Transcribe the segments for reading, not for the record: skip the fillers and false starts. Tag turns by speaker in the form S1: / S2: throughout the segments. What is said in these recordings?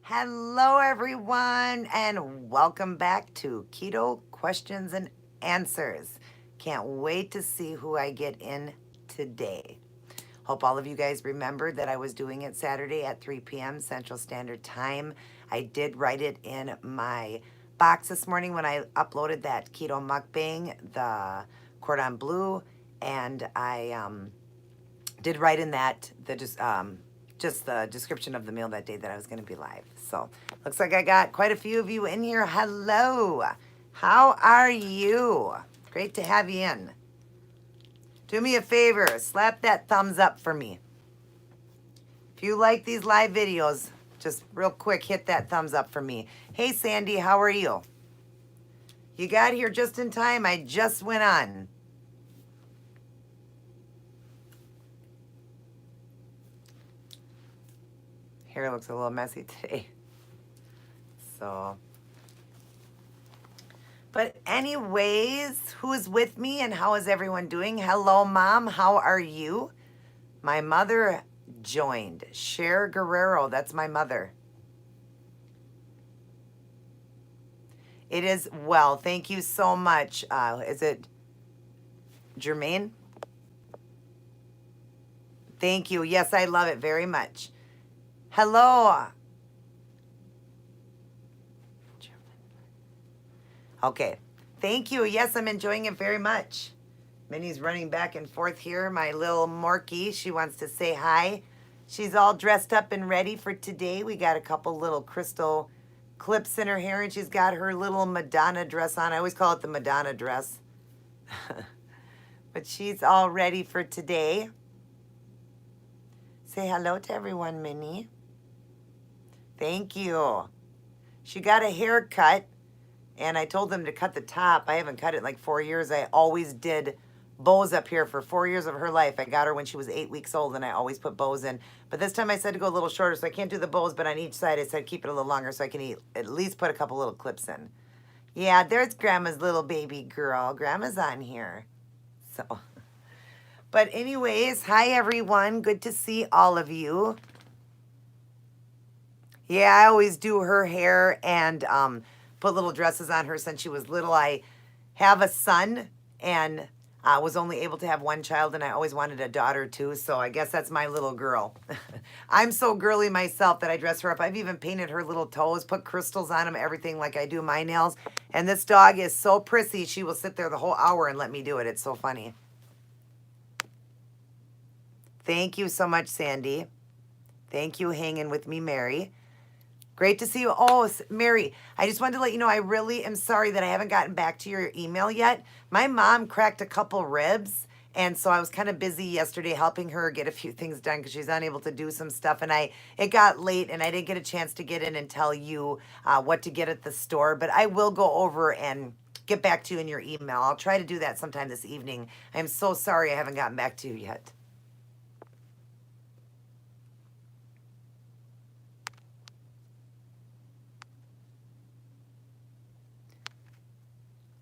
S1: Hello, everyone, and welcome back to Keto Questions and Answers. Can't wait to see who I get in today. Hope all of you guys remembered that I was doing it Saturday at 3 p.m. Central Standard Time. I did write it in my box this morning when I uploaded that keto mukbang, the cordon bleu, and I did write in that just the description of the meal that day that I was going to be live. So looks like I got quite a few of you in here. Hello, how are you? Great to have you in. Do me a favor, slap that thumbs up for me. If you like these live videos, just real quick, hit that thumbs up for me. Hey Sandy, how are you? You got here just in time. I just went on. Hair looks a little messy today. So, but anyways, who is with me and how is everyone doing? Hello, Mom. How are you? My mother joined. Cher Guerrero. That's my mother. It is well. Thank you so much. Is it Jermaine? Thank you. Yes, I love it very much. Hello. Okay. Thank you. Yes, I'm enjoying it very much. Minnie's running back and forth here. My little Morky, she wants to say hi. She's all dressed up and ready for today. We got a couple little crystal clips in her hair, and she's got her little Madonna dress on. I always call it the Madonna dress. But she's all ready for today. Say hello to everyone, Minnie. Thank you. She got a haircut, and I told them to cut the top. I haven't cut it in like 4 years. I always did bows up here for 4 years of her life. I got her when she was 8 weeks old, and I always put bows in. But this time I said to go a little shorter, so I can't do the bows, but on each side I said keep it a little longer so I can at least put a couple little clips in. Yeah, there's Grandma's little baby girl. Grandma's on here. So, but anyways, hi everyone. Good to see all of you. Yeah, I always do her hair and put little dresses on her since she was little. I have a son and was only able to have one child, and I always wanted a daughter too, so I guess that's my little girl. I'm so girly myself that I dress her up. I've even painted her little toes, put crystals on them, everything like I do my nails. And this dog is so prissy, she will sit there the whole hour and let me do it. It's so funny. Thank you so much, Sandy. Thank you hanging with me, Mary. Great to see you. Oh, Mary, I just wanted to let you know I really am sorry that I haven't gotten back to your email yet. My mom cracked a couple ribs, and so I was kind of busy yesterday helping her get a few things done because she's unable to do some stuff. And it got late, and I didn't get a chance to get in and tell you what to get at the store. But I will go over and get back to you in your email. I'll try to do that sometime this evening. I'm so sorry I haven't gotten back to you yet.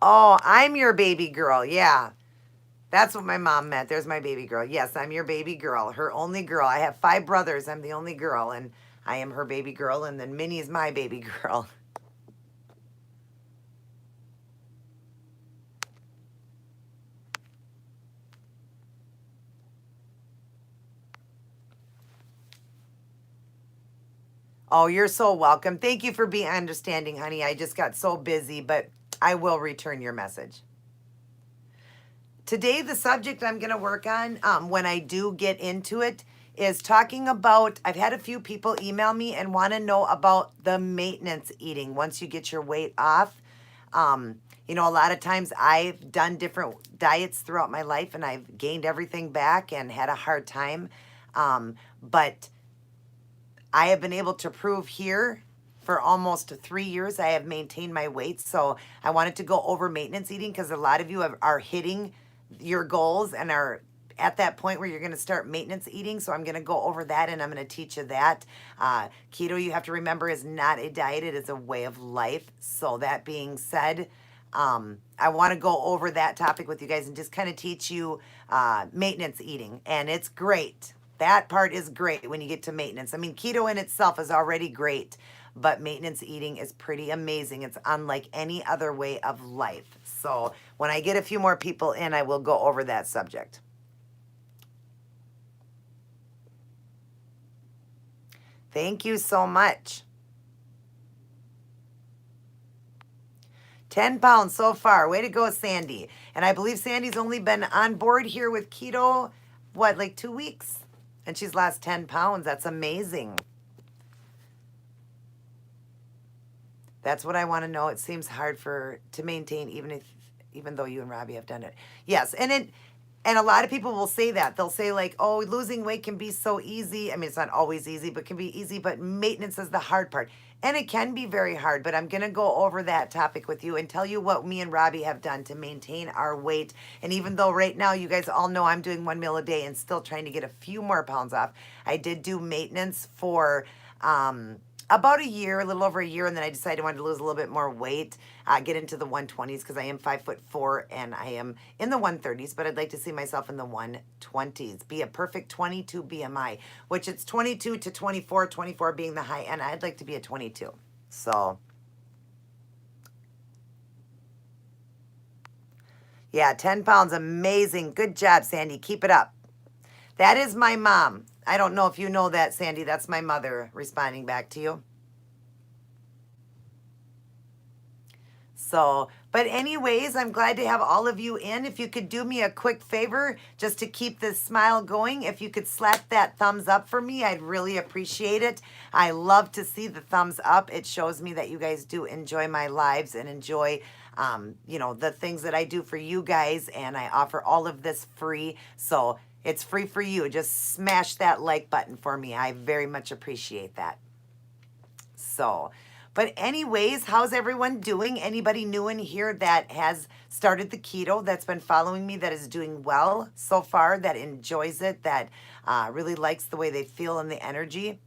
S1: Oh, I'm your baby girl. Yeah. That's what my mom meant. There's my baby girl. Yes, I'm your baby girl, her only girl. I have 5 brothers. I'm the only girl, and I am her baby girl, and then Minnie's my baby girl. Oh, you're so welcome. Thank you for being understanding, honey. I just got so busy, but I will return your message. Today, the subject I'm going to work on when I do get into it is talking about, I've had a few people email me and want to know about the maintenance eating once you get your weight off. You know, a lot of times I've done different diets throughout my life and I've gained everything back and had a hard time. But I have been able to prove here for almost 3 years I have maintained my weight. So I wanted to go over maintenance eating because a lot of you are hitting your goals and are at that point where you're going to start maintenance eating. So I'm going to go over that and I'm going to teach you that. Keto, you have to remember, is not a diet. It is a way of life. So that being said, I want to go over that topic with you guys and just kind of teach you maintenance eating. And it's great. That part is great when you get to maintenance. I mean, keto in itself is already great, but maintenance eating is pretty amazing. It's unlike any other way of life. So when I get a few more people in, I will go over that subject. Thank you so much. 10 pounds so far. Way to go, Sandy. And I believe Sandy's only been on board here with keto, what, like 2 weeks? And she's lost 10 pounds. That's amazing. That's what I want to know. It seems hard to maintain even though you and Robbie have done it. Yes, and a lot of people will say that. They'll say like, "Oh, losing weight can be so easy." I mean, it's not always easy, but can be easy, but maintenance is the hard part. And it can be very hard, but I'm going to go over that topic with you and tell you what me and Robbie have done to maintain our weight. And even though right now you guys all know I'm doing 1 meal a day and still trying to get a few more pounds off, I did do maintenance for about a year, a little over a year, and then I decided I wanted to lose a little bit more weight, get into the 120s because I am 5'4" and I am in the 130s, but I'd like to see myself in the 120s. Be a perfect 22 BMI, which it's 22 to 24, 24 being the high end. I'd like to be a 22. So, yeah, 10 pounds, amazing. Good job, Sandy. Keep it up. That is my mom. I don't know if you know that, Sandy. That's my mother responding back to you. So, but anyways, I'm glad to have all of you in. If you could do me a quick favor just to keep this smile going, if you could slap that thumbs up for me, I'd really appreciate it. I love to see the thumbs up. It shows me that you guys do enjoy my lives and enjoy you know, the things that I do for you guys, and I offer all of this free. So it's free for you. Just smash that like button for me. I very much appreciate that. So, but anyways, how's everyone doing? Anybody new in here that has started the keto, that's been following me, that is doing well so far, that enjoys it, that really likes the way they feel and the energy?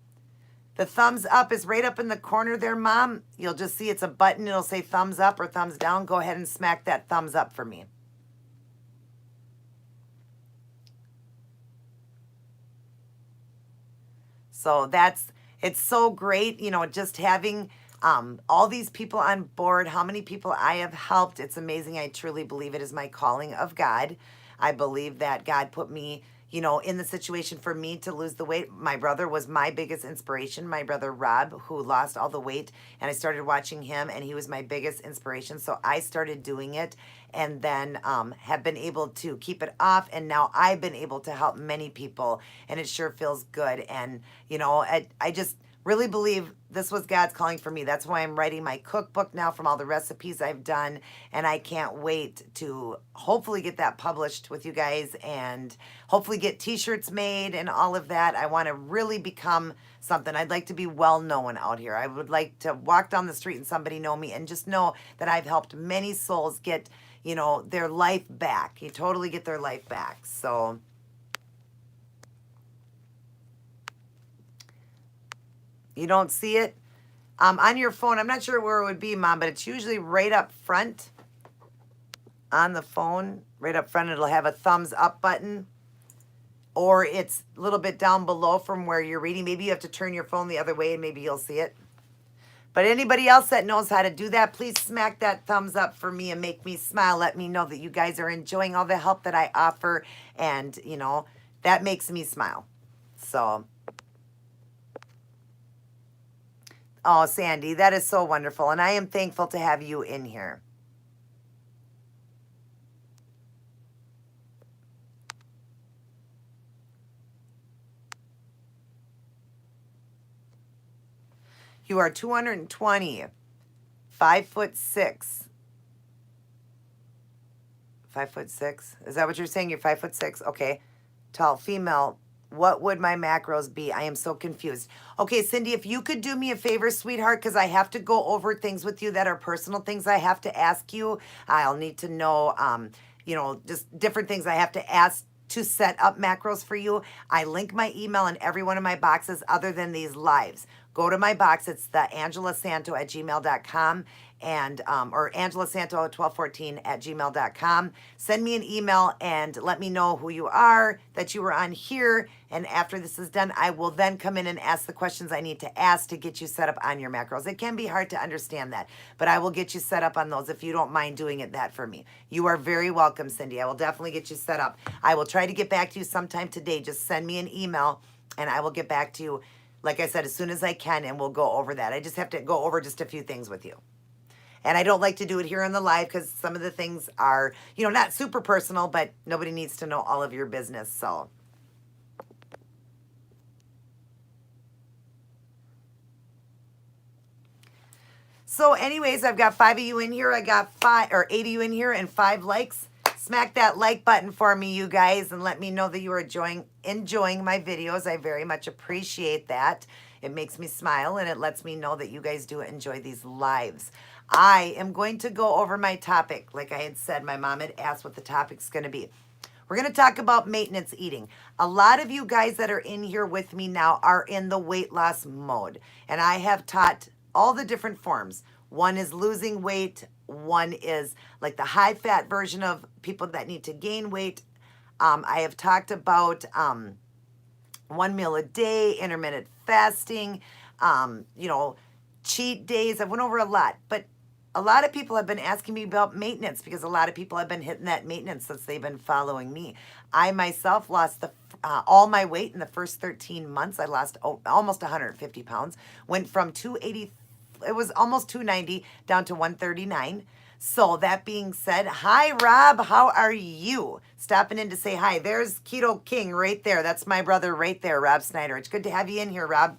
S1: The thumbs up is right up in the corner there, Mom. You'll just see it's a button. It'll say thumbs up or thumbs down. Go ahead and smack that thumbs up for me. So it's so great, you know, just having all these people on board, how many people I have helped. It's amazing. I truly believe it is my calling of God. I believe that God put me, you know, in the situation for me to lose the weight. My brother was my biggest inspiration, my brother Rob, who lost all the weight, and I started watching him, and he was my biggest inspiration. So I started doing it, and then have been able to keep it off, and now I've been able to help many people, and it sure feels good. And, you know, I just really believe this was God's calling for me. That's why I'm writing my cookbook now from all the recipes I've done, and I can't wait to hopefully get that published with you guys and hopefully get t-shirts made and all of that. I want to really become something. I'd like to be well known out here. I would like to walk down the street and somebody know me and just know that I've helped many souls get, you know, their life back. You totally get their life back. So you don't see it on your phone. I'm not sure where it would be, Mom, but it's usually right up front on the phone. Right up front, it'll have a thumbs up button, or it's a little bit down below from where you're reading. Maybe you have to turn your phone the other way and maybe you'll see it. But anybody else that knows how to do that, please smack that thumbs up for me and make me smile. Let me know that you guys are enjoying all the help that I offer, and, you know, that makes me smile. So, oh, Sandy, that is so wonderful, and I am thankful to have you in here. You are 220, 5'6". 5'6". Is that what you're saying? You're 5'6". Okay. Tall, female. What would my macros be? I am so confused. Okay, Cindy, if you could do me a favor, sweetheart, because I have to go over things with you that are personal things I have to ask you. I'll need to know, you know, just different things I have to ask to set up macros for you. I link my email in every one of my boxes other than these lives. go to my box. It's the angelasanto@gmail.com and or angelasanto1214@gmail.com. Send me an email and let me know who you are, that you were on here. And after this is done, I will then come in and ask the questions I need to ask to get you set up on your macros. It can be hard to understand that, but I will get you set up on those if you don't mind doing that for me. You are very welcome, Cindy. I will definitely get you set up. I will try to get back to you sometime today. Just send me an email and I will get back to you, like I said, as soon as I can, and we'll go over that. I just have to go over just a few things with you. And I don't like to do it here on the live because some of the things are, not super personal, but nobody needs to know all of your business. So anyways, I've got 5 of you in here. I got 8 of you in here and 5 likes. Smack that like button for me, you guys, and let me know that you are enjoying my videos. I very much appreciate that. It makes me smile and it lets me know that you guys do enjoy these lives. I am going to go over my topic. Like I had said, my mom had asked what the topic's going to be. We're going to talk about maintenance eating. A lot of you guys that are in here with me now are in the weight loss mode. And I have taught all the different forms. One is losing weight. One is like the high fat version of people that need to gain weight. I have talked about 1 meal a day, intermittent fasting, cheat days. I went over a lot, but a lot of people have been asking me about maintenance because a lot of people have been hitting that maintenance since they've been following me. I myself lost all my weight in the first 13 months. I lost almost 150 pounds, went from 280, it was almost 290 down to 139. So that being said, hi, Rob. How are you? Stopping in to say hi. There's Keto King right there. That's my brother right there, Rob Snyder. It's good to have you in here, Rob.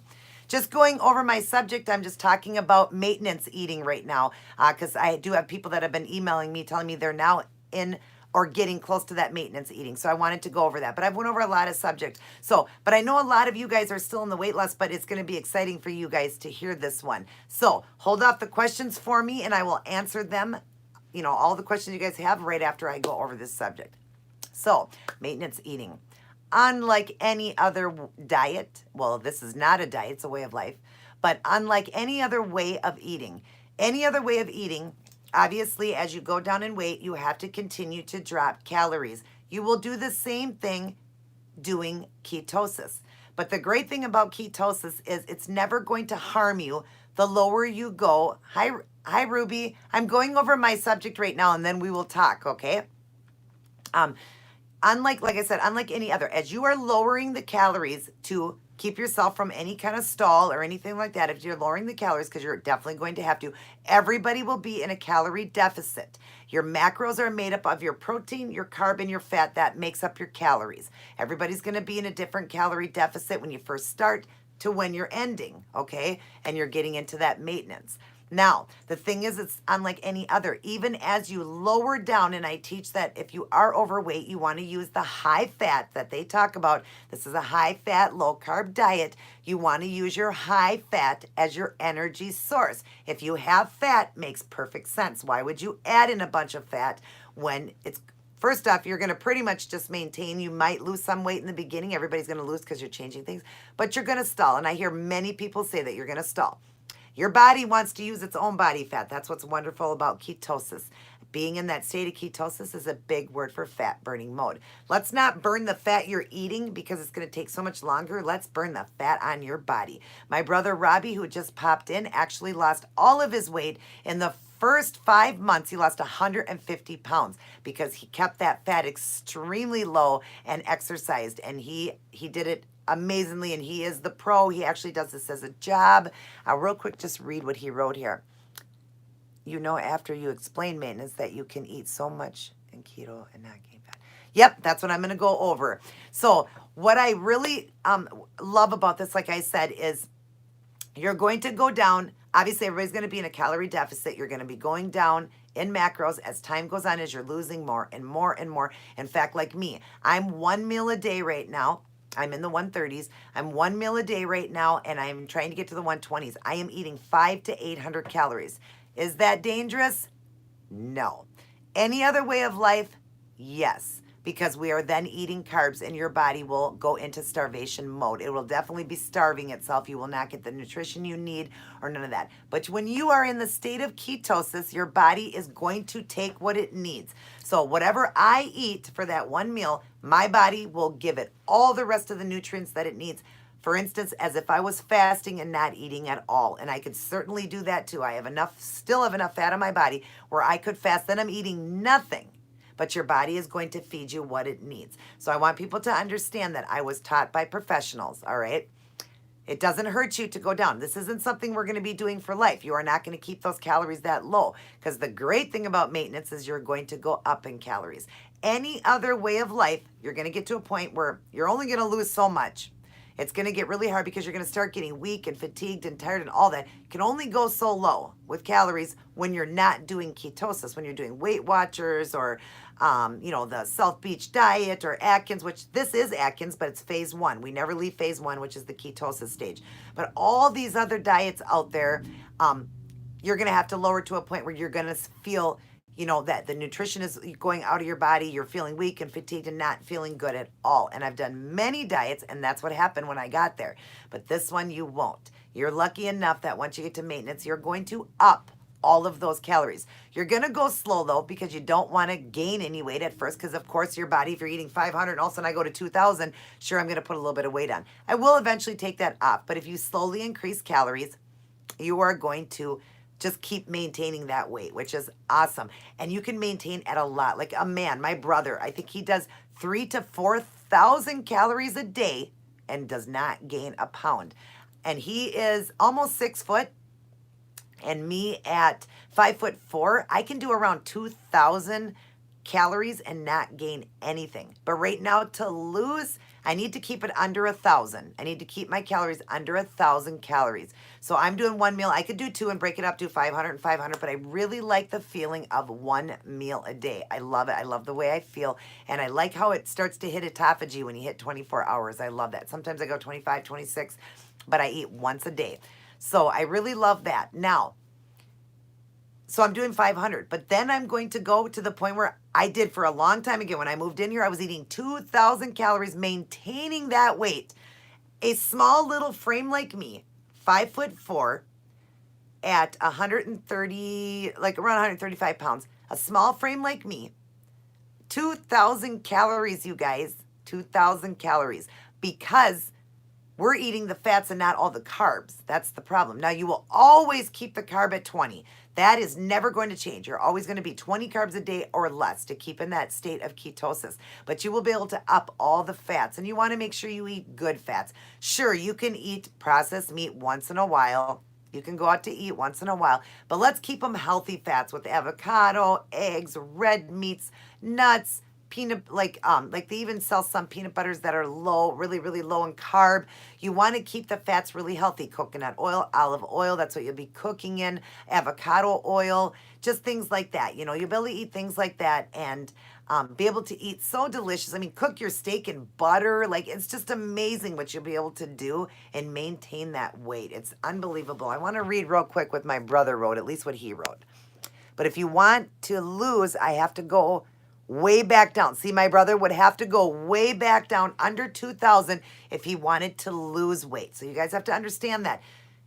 S1: Just going over my subject, I'm just talking about maintenance eating right now because I do have people that have been emailing me telling me they're now in or getting close to that maintenance eating. So I wanted to go over that. But I've went over a lot of subjects. But I know a lot of you guys are still in the weight loss, but it's going to be exciting for you guys to hear this one. So hold off the questions for me and I will answer them, all the questions you guys have right after I go over this subject. So maintenance eating. Unlike any other diet, well, this is not a diet, it's a way of life, but unlike any other way of eating, obviously, as you go down in weight, you have to continue to drop calories. You will do the same thing doing ketosis. But the great thing about ketosis is it's never going to harm you the lower you go. Hi, Ruby. I'm going over my subject right now, and then we will talk, okay? Unlike any other, as you are lowering the calories to keep yourself from any kind of stall or anything like that, if you're lowering the calories, because you're definitely going to have to, everybody will be in a calorie deficit. Your macros are made up of your protein, your carb, and your fat. That makes up your calories. Everybody's going to be in a different calorie deficit when you first start to when you're ending, okay? And you're getting into that maintenance. Now, the thing is, it's unlike any other. Even as you lower down, and I teach that if you are overweight, you want to use the high fat that they talk about. This is a high fat, low carb diet. You want to use your high fat as your energy source. If you have fat, makes perfect sense. Why would you add in a bunch of fat when it's, first off, you're going to pretty much just maintain. You might lose some weight in the beginning. Everybody's going to lose because you're changing things, but you're going to stall. And I hear many people say that you're going to stall. Your body wants to use its own body fat. That's what's wonderful about ketosis. Being in that state of ketosis is a big word for fat burning mode. Let's not burn the fat you're eating because it's going to take so much longer. Let's burn the fat on your body. My brother Robbie, who just popped in, actually lost all of his weight in the first 5 months. He lost 150 pounds because he kept that fat extremely low and exercised, and he did it amazingly, and he is the pro. He actually does this as a job. Real quick, just read what he wrote here. After you explain maintenance that you can eat so much in keto and not gain fat. Yep, that's what I'm going to go over. So what I really love about this, like I said, is you're going to go down. Obviously, everybody's going to be in a calorie deficit. You're going to be going down in macros as time goes on, as you're losing more and more and more. In fact, like me, I'm 1 meal a day right now. I'm in the 130s. I'm 1 meal a day right now, and I'm trying to get to the 120s. I am eating 500 to 800 calories. Is that dangerous? No. Any other way of life? Yes. because we are then eating carbs and your body will go into starvation mode. It will definitely be starving itself. You will not get the nutrition you need or none of that. But when you are in the state of ketosis, your body is going to take what it needs. So whatever I eat for that one meal, my body will give it all the rest of the nutrients that it needs. For instance, as if I was fasting and not eating at all. And I could certainly do that too. I have enough, still have enough fat in my body where I could fast. Then I'm eating nothing. But your body is going to feed you what it needs. So I want people to understand that I was taught by professionals, all right? It doesn't hurt you to go down. This isn't something we're going to be doing for life. You are not going to keep those calories that low, because the great thing about maintenance is you're going to go up in calories. Any other way of life, you're going to get to a point where you're only going to lose so much. It's going to get really hard because you're going to start getting weak and fatigued and tired and all that. You can only go so low with calories when you're not doing ketosis, when you're doing Weight Watchers or, the South Beach diet or Atkins, which this is Atkins, but it's phase 1. We never leave phase 1, which is the ketosis stage. But all these other diets out there, you're going to have to lower to a point where you're going to feel that the nutrition is going out of your body, you're feeling weak and fatigued and not feeling good at all. And I've done many diets, and that's what happened when I got there. But this one, you won't. You're lucky enough that once you get to maintenance, you're going to up all of those calories. You're going to go slow, though, because you don't want to gain any weight at first, because, of course, your body, if you're eating 500 and all of a sudden I go to 2,000, sure, I'm going to put a little bit of weight on. I will eventually take that off, but if you slowly increase calories, you are going to just keep maintaining that weight, which is awesome. And you can maintain at a lot. Like a man, my brother, I think he does 3,000 to 4,000 calories a day and does not gain a pound. And he is almost 6 foot. And me at 5'4", I can do around 2,000 calories and not gain anything. But right now, to lose, I need to keep it under 1,000. I need to keep my calories under 1,000 calories. So I'm doing one meal. I could do 2 and break it up to 500 and 500, but I really like the feeling of one meal a day. I love it. I love the way I feel. And I like how it starts to hit autophagy when you hit 24 hours. I love that. Sometimes I go 25, 26, but I eat once a day. So I really love that. Now, so I'm doing 500, but then I'm going to go to the point where I did for a long time. Again, when I moved in here, I was eating 2,000 calories, maintaining that weight. A small little frame like me, 5'4", at 130, like around 135 pounds, a small frame like me, 2,000 calories, you guys, 2,000 calories, because we're eating the fats and not all the carbs. That's the problem. Now, you will always keep the carb at 20. That is never going to change. You're always going to be 20 carbs a day or less to keep in that state of ketosis. But you will be able to up all the fats. And you want to make sure you eat good fats. Sure, you can eat processed meat once in a while. You can go out to eat once in a while. But let's keep them healthy fats with avocado, eggs, red meats, nuts, peanut, like they even sell some peanut butters that are low, really, really low in carb. You want to keep the fats really healthy. Coconut oil, olive oil, that's what you'll be cooking in, avocado oil, just things like that. You'll be able to eat things like that and be able to eat so delicious. I mean, cook your steak in butter. Like, it's just amazing what you'll be able to do and maintain that weight. It's unbelievable. I want to read real quick what my brother wrote, at least what he wrote. But if you want to lose, I have to go way back down. See, my brother would have to go way back down under 2,000 if he wanted to lose weight. So you guys have to understand that.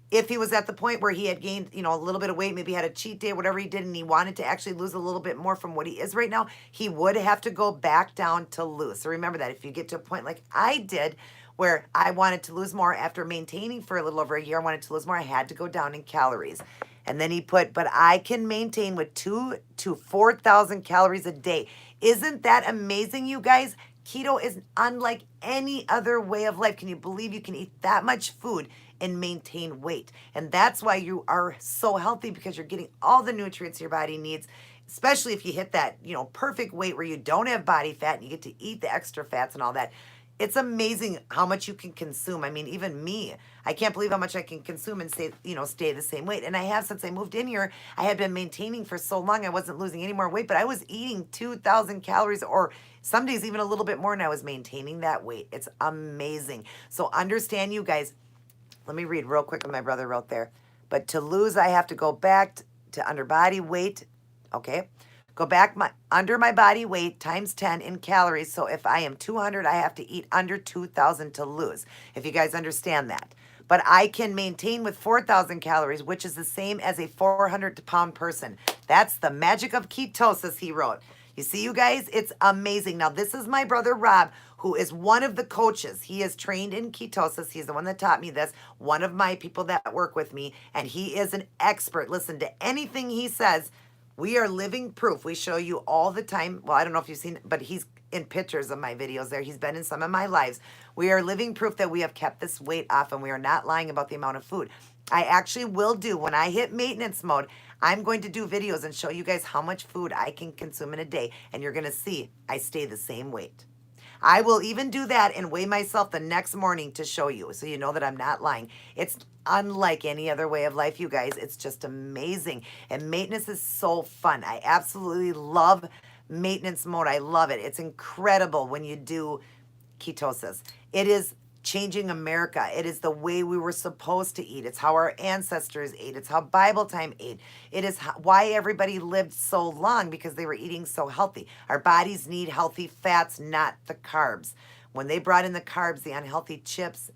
S1: If he was at the point where he had gained, a little bit of weight, maybe had a cheat day, whatever he did, and he wanted to actually lose a little bit more from what he is right now, he would have to go back down to lose. So remember that if you get to a point like I did, where I wanted to lose more after maintaining for a little over a year, I wanted to lose more, I had to go down in calories. And then he put, but I can maintain with 2,000 to 4,000 calories a day. Isn't that amazing, you guys? Keto is unlike any other way of life. Can you believe you can eat that much food and maintain weight? And that's why you are so healthy, because you're getting all the nutrients your body needs, especially if you hit that, perfect weight where you don't have body fat and you get to eat the extra fats and all that. It's amazing how much you can consume. I mean, even me, I can't believe how much I can consume and stay the same weight. And I have since I moved in here. I had been maintaining for so long. I wasn't losing any more weight, but I was eating 2,000 calories or some days even a little bit more, and I was maintaining that weight. It's amazing. So understand, you guys, let me read real quick what my brother wrote there. But to lose, I have to go back to under body weight, okay? Go back under my body weight times 10 in calories. So if I am 200, I have to eat under 2,000 to lose, if you guys understand that. But I can maintain with 4,000 calories, which is the same as a 400-pound person. That's the magic of ketosis, he wrote. You see, you guys, it's amazing. Now, this is my brother, Rob, who is one of the coaches. He is trained in ketosis. He's the one that taught me this, one of my people that work with me, and he is an expert. Listen to anything he says. We are living proof. We show you all the time. Well, I don't know if you've seen, but he's in pictures of my videos there. He's been in some of my lives. We are living proof that we have kept this weight off and we are not lying about the amount of food. I actually will do, when I hit maintenance mode, I'm going to do videos and show you guys how much food I can consume in a day. And you're going to see I stay the same weight. I will even do that and weigh myself the next morning to show you, so you know that I'm not lying. It's unlike any other way of life, you guys. It's just amazing. And maintenance is so fun. I absolutely love maintenance mode. I love it. It's incredible when you do ketosis. It is changing America. It is the way we were supposed to eat. It's how our ancestors ate. It's how Bible time ate. It is why everybody lived so long, because they were eating so healthy. Our bodies need healthy fats, not the carbs. When they brought in the carbs, the unhealthy chips,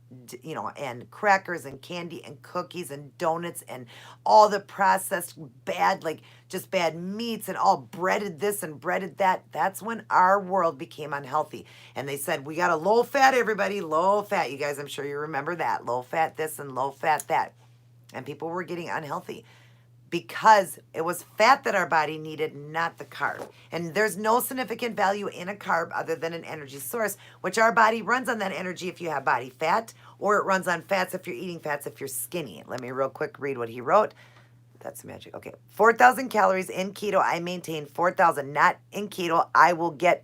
S1: and crackers and candy and cookies and donuts and all the processed bad, like just bad meats and all breaded this and breaded that, that's when our world became unhealthy. And they said, we got a low fat, everybody, low fat. You guys, I'm sure you remember that. Low fat this and low fat that. And people were getting unhealthy because it was fat that our body needed, not the carb. And there's no significant value in a carb other than an energy source, which our body runs on that energy if you have body fat, or it runs on fats if you're eating fats if you're skinny. Let me real quick read what he wrote. That's magic. Okay. 4,000 calories in keto. I maintain 4,000. Not in keto. I will get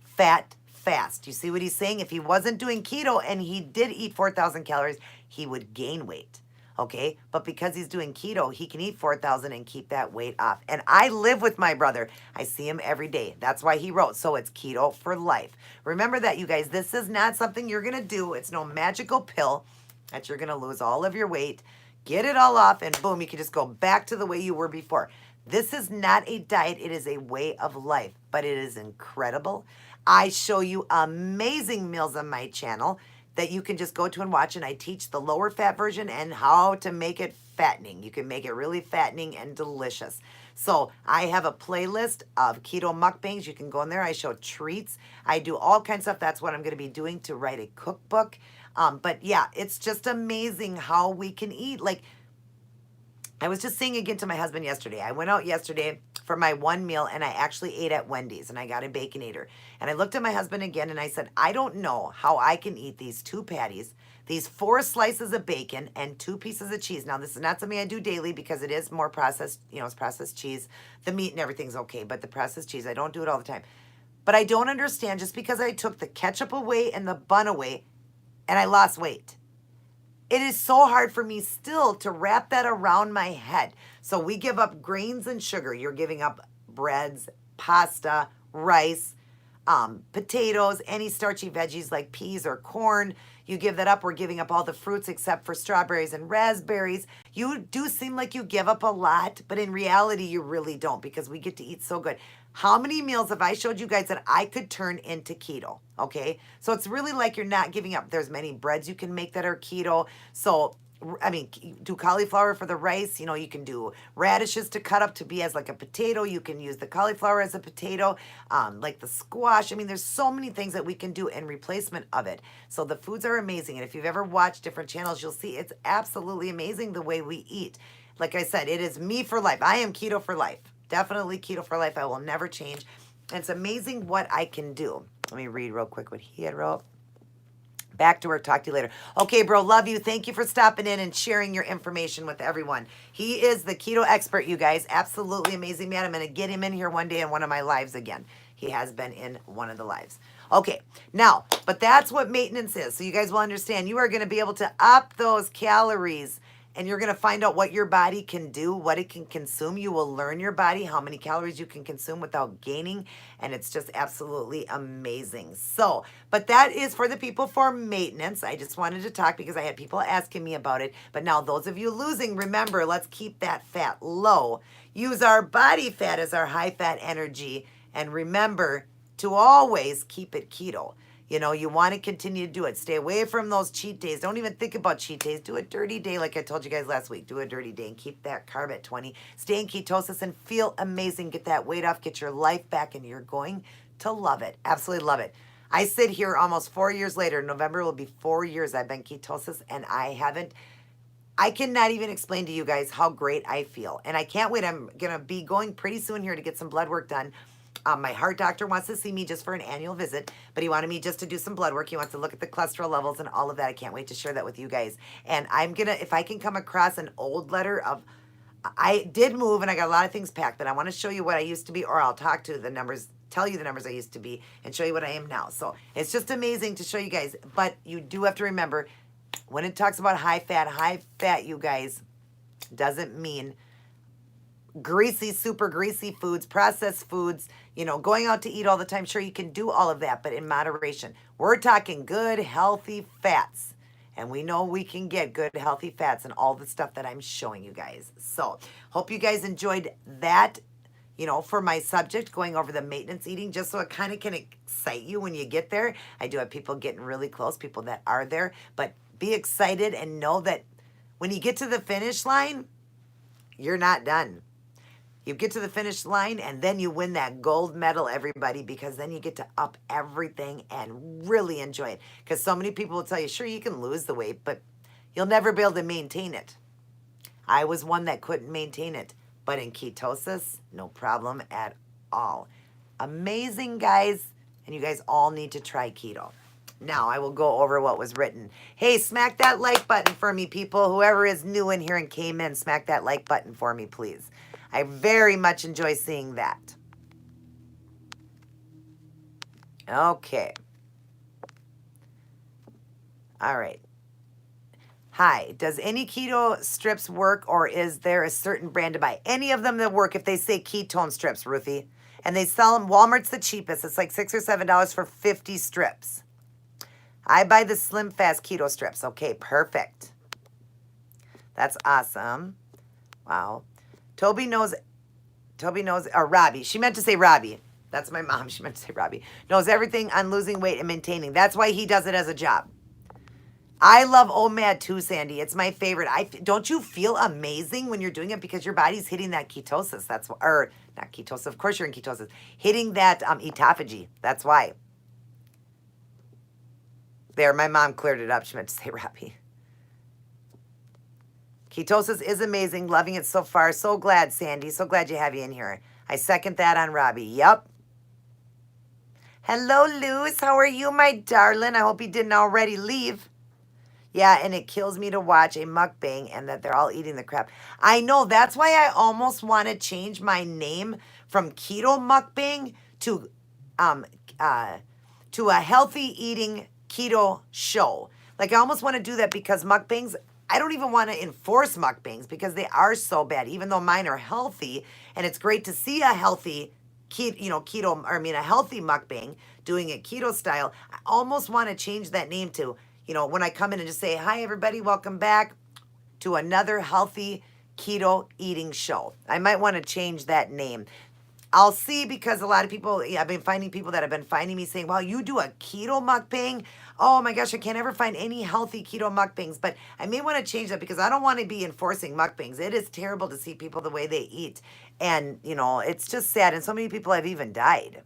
S1: fat fast. You see what he's saying? If he wasn't doing keto and he did eat 4,000 calories, he would gain weight. Okay, but because he's doing keto, he can eat 4,000 and keep that weight off. And I live with my brother. I see him every day. That's why he wrote, so it's keto for life. Remember that, you guys. This is not something you're going to do. It's no magical pill that you're going to lose all of your weight, get it all off, and boom, you can just go back to the way you were before. This is not a diet. It is a way of life, but it is incredible. I show you amazing meals on my channel that you can just go to and watch, and I teach the lower fat version and how to make it fattening. You can make it really fattening and delicious. So I have a playlist of keto mukbangs. You can go in there. I show treats. I do all kinds of stuff. That's what I'm going to be doing to write a cookbook. But yeah, it's just amazing how we can eat. Like, I was just saying again to my husband yesterday. I went out yesterday for my one meal and I actually ate at Wendy's and I got a Baconator. And I looked at my husband again and I said, I don't know how I can eat these 2 patties, these 4 slices of bacon, and 2 pieces of cheese. Now, this is not something I do daily because it is more processed, it's processed cheese. The meat and everything's okay, but the processed cheese, I don't do it all the time. But I don't understand, just because I took the ketchup away and the bun away and I lost weight. It is so hard for me still to wrap that around my head. So we give up grains and sugar. You're giving up breads, pasta, rice, potatoes, any starchy veggies like peas or corn. You give that up. We're giving up all the fruits except for strawberries and raspberries. You do seem like you give up a lot, but in reality, you really don't, because we get to eat so good. How many meals have I showed you guys that I could turn into keto? Okay, so it's really like you're not giving up. There's many breads you can make that are keto. So, I mean, do cauliflower for the rice. You can do radishes to cut up to be as like a potato. You can use the cauliflower as a potato, like the squash. I mean, there's so many things that we can do in replacement of it. So the foods are amazing. And if you've ever watched different channels, you'll see it's absolutely amazing the way we eat. Like I said, it is me for life. I am keto for life. Definitely keto for life. I will never change. And it's amazing what I can do. Let me read real quick what he had wrote. Back to work. Talk to you later. Okay, bro. Love you. Thank you for stopping in and sharing your information with everyone. He is the keto expert, you guys. Absolutely amazing man. I'm going to get him in here one day in one of my lives again. He has been in one of the lives. Okay, now, but that's what maintenance is. So you guys will understand. You are going to be able to up those calories and you're going to find out what your body can do, what it can consume. You will learn your body, how many calories you can consume without gaining, and it's just absolutely amazing. So, but that is for the people for maintenance. I just wanted to talk because I had people asking me about it. But now those of you losing, remember, let's keep that fat low. Use our body fat as our high fat energy, and remember to always keep it keto. You know, you want to continue to do it. Stay away from those cheat days. Don't even think about cheat days. Do a dirty day like I told you guys last week. Do a dirty day and keep that carb at 20. Stay in ketosis and feel amazing. Get that weight off. Get your life back, and you're going to love it. Absolutely love it. I sit here almost 4 years later. November will be 4 years I've been ketosis, and I cannot even explain to you guys how great I feel. And I can't wait. I'm going to be going pretty soon here to get some blood work done. My heart doctor wants to see me just for an annual visit, but he wanted me just to do some blood work. He wants to look at the cholesterol levels and all of that. I can't wait to share that with you guys. And I'm going to, if I can come across an old letter of, I did move and I got a lot of things packed, but I want to show you what I used to be, or I'll talk to the numbers, tell you the numbers I used to be, and show you what I am now. So it's just amazing to show you guys. But you do have to remember, when it talks about high fat, you guys, doesn't mean greasy, super greasy foods, processed foods, you know, going out to eat all the time. Sure, you can do all of that, but in moderation. We're talking good, healthy fats. And we know we can get good, healthy fats and all the stuff that I'm showing you guys. So, hope you guys enjoyed that, you know, for my subject, going over the maintenance eating, just so it kind of can excite you when you get there. I do have people getting really close, people that are there. But be excited and know that when you get to the finish line, you're not done. You get to the finish line and then you win that gold medal, everybody, because then you get to up everything and really enjoy it. Because so many people will tell you, sure, you can lose the weight, but you'll never be able to maintain it. I was one that couldn't maintain it, but in ketosis, no problem at all. Amazing, guys, and you guys all need to try keto. Now I will go over what was written. Hey, smack that like button for me, people. Whoever is new in here and came in, smack that like button for me, please. I very much enjoy seeing that. Okay. All right. Hi, does any keto strips work, or is there a certain brand to buy? Any of them that work if they say ketone strips, Ruthie. And they sell them, Walmart's the cheapest. It's like $6 or $7 for 50 strips. I buy the Slim Fast keto strips. Okay, perfect. That's awesome. Wow. Toby knows, or Robbie. She meant to say Robbie. That's my mom. She meant to say Robbie. Knows everything on losing weight and maintaining. That's why he does it as a job. I love OMAD too, Sandy. It's my favorite. Don't you feel amazing when you're doing it because your body's hitting that ketosis? That's, or not ketosis. Of course you're in ketosis. Hitting that autophagy. That's why. There, my mom cleared it up. She meant to say Robbie. Ketosis is amazing. Loving it so far. So glad, Sandy. So glad you have you in here. I second that on Robbie. Yep. Hello, Luz. How are you, my darling? I hope you didn't already leave. Yeah, and it kills me to watch a mukbang and that they're all eating the crap. I know. That's why I almost want to change my name from Keto Mukbang to a healthy eating keto show. Like, I almost want to do that because mukbangs, I don't even want to enforce mukbangs because they are so bad, even though mine are healthy. And it's great to see a healthy a healthy mukbang doing it keto style. I almost want to change that name to, when I come in and just say, hi, everybody, welcome back to another healthy keto eating show. I might want to change that name. I'll see, because a lot of people, I've been finding people that have been finding me saying, wow, you do a keto mukbang? Oh my gosh, I can't ever find any healthy keto mukbangs. But I may want to change that because I don't want to be enforcing mukbangs. It is terrible to see people the way they eat. And, it's just sad. And so many people have even died.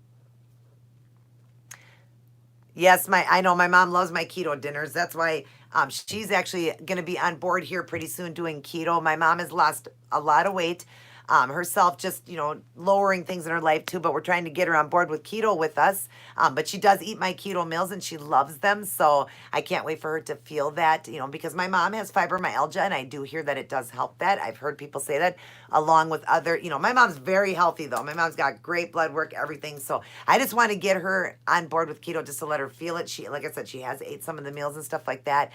S1: Yes, I know my mom loves my keto dinners. That's why she's actually going to be on board here pretty soon doing keto. My mom has lost a lot of weight. Herself, just, lowering things in her life too, but we're trying to get her on board with keto with us. But she does eat my keto meals and she loves them. So I can't wait for her to feel that, because my mom has fibromyalgia and I do hear that it does help that. I've heard people say that along with other, my mom's very healthy though. My mom's got great blood work, everything. So I just want to get her on board with keto just to let her feel it. She, like I said, she has ate some of the meals and stuff like that.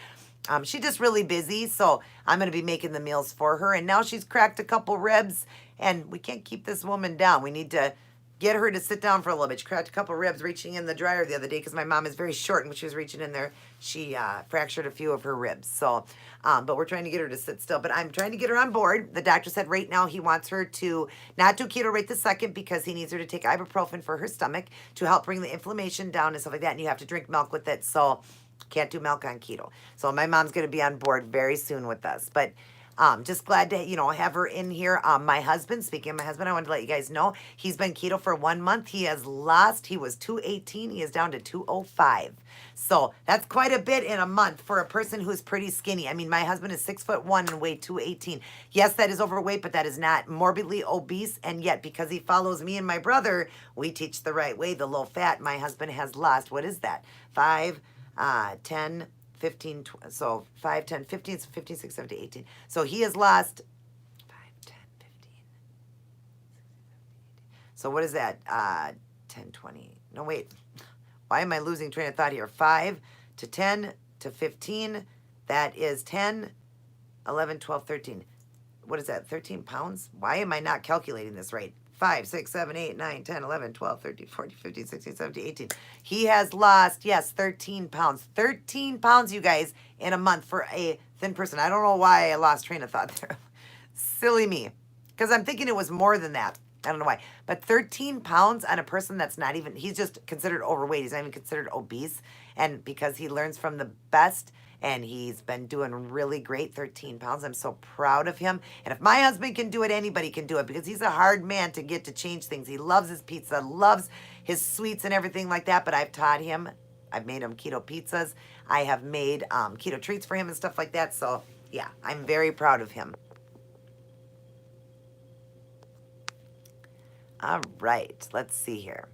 S1: She's just really busy, so I'm going to be making the meals for her. And now she's cracked a couple ribs, and we can't keep this woman down. We need to get her to sit down for a little bit. She cracked a couple ribs reaching in the dryer the other day because my mom is very short, and when she was reaching in there, she fractured a few of her ribs. So, but we're trying to get her to sit still. But I'm trying to get her on board. The doctor said right now he wants her to not do keto right this second because he needs her to take ibuprofen for her stomach to help bring the inflammation down and stuff like that. And you have to drink milk with it. So can't do milk on keto. So my mom's going to be on board very soon with us. But just glad to, have her in here. My husband, speaking of my husband, I wanted to let you guys know, he's been keto for 1 month. He was 218. He is down to 205. So that's quite a bit in a month for a person who's pretty skinny. I mean, my husband is 6'1" and weighed 218. Yes, that is overweight, but that is not morbidly obese. And yet, because he follows me and my brother, we teach the right way, the low fat. My husband has lost, what is that? 10, 15, so 5, 10, 15, 15, 16, 17, 18. So he has lost 5, 10, 15. So what is that? 10, 20. No, wait. Why am I losing train of thought here? 5 to 10 to 15. That is 10, 11, 12, 13. What is that? 13 pounds? Why am I not calculating this right? 5, 6, 7, 8, 9, 10, 11, 12, 13, 14, 15, 16, 17, 18. He has lost, yes, 13 pounds. 13 pounds, you guys, in a month for a thin person. I don't know why I lost train of thought there. Silly me. Because I'm thinking it was more than that. I don't know why. But 13 pounds on a person that's not even, he's just considered overweight. He's not even considered obese. And because he learns from the best, and he's been doing really great, 13 pounds. I'm so proud of him. And if my husband can do it, anybody can do it because he's a hard man to get to change things. He loves his pizza, loves his sweets and everything like that. But I've taught him. I've made him keto pizzas. I have made keto treats for him and stuff like that. So, yeah, I'm very proud of him. All right, let's see here.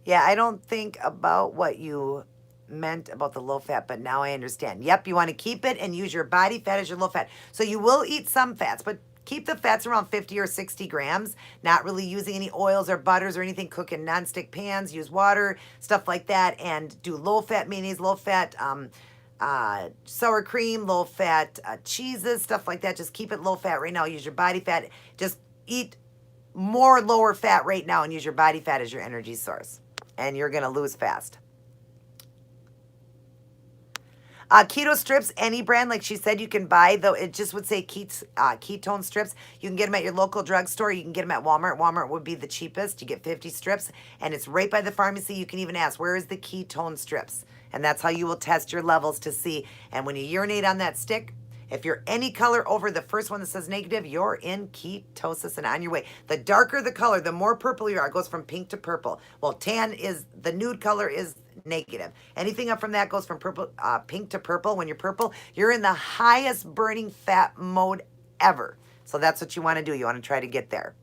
S1: Yeah, I don't think about what you meant about the low fat, but now I understand. Yep, you want to keep it and use your body fat as your low fat. So you will eat some fats, but keep the fats around 50 or 60 grams, not really using any oils or butters or anything. Cook in nonstick pans, use water, stuff like that, and do low fat mayonnaise, low fat sour cream, low fat cheeses, stuff like that. Just keep it low fat right now. Use your body fat. Just eat more lower fat right now and use your body fat as your energy source. And you're going to lose fast. Keto strips, any brand, like she said, you can buy, though it just would say ketone strips. You can get them at your local drugstore. You can get them at Walmart. Walmart would be the cheapest. You get 50 strips, and it's right by the pharmacy. You can even ask, where is the ketone strips? And that's how you will test your levels to see. And when you urinate on that stick, if you're any color over the first one that says negative, you're in ketosis and on your way. The darker the color, the more purple you are. It goes from pink to purple. Well, tan is, the nude color is negative. Anything up from that goes from purple, pink to purple. When you're purple, you're in the highest burning fat mode ever. So that's what you want to do. You want to try to get there.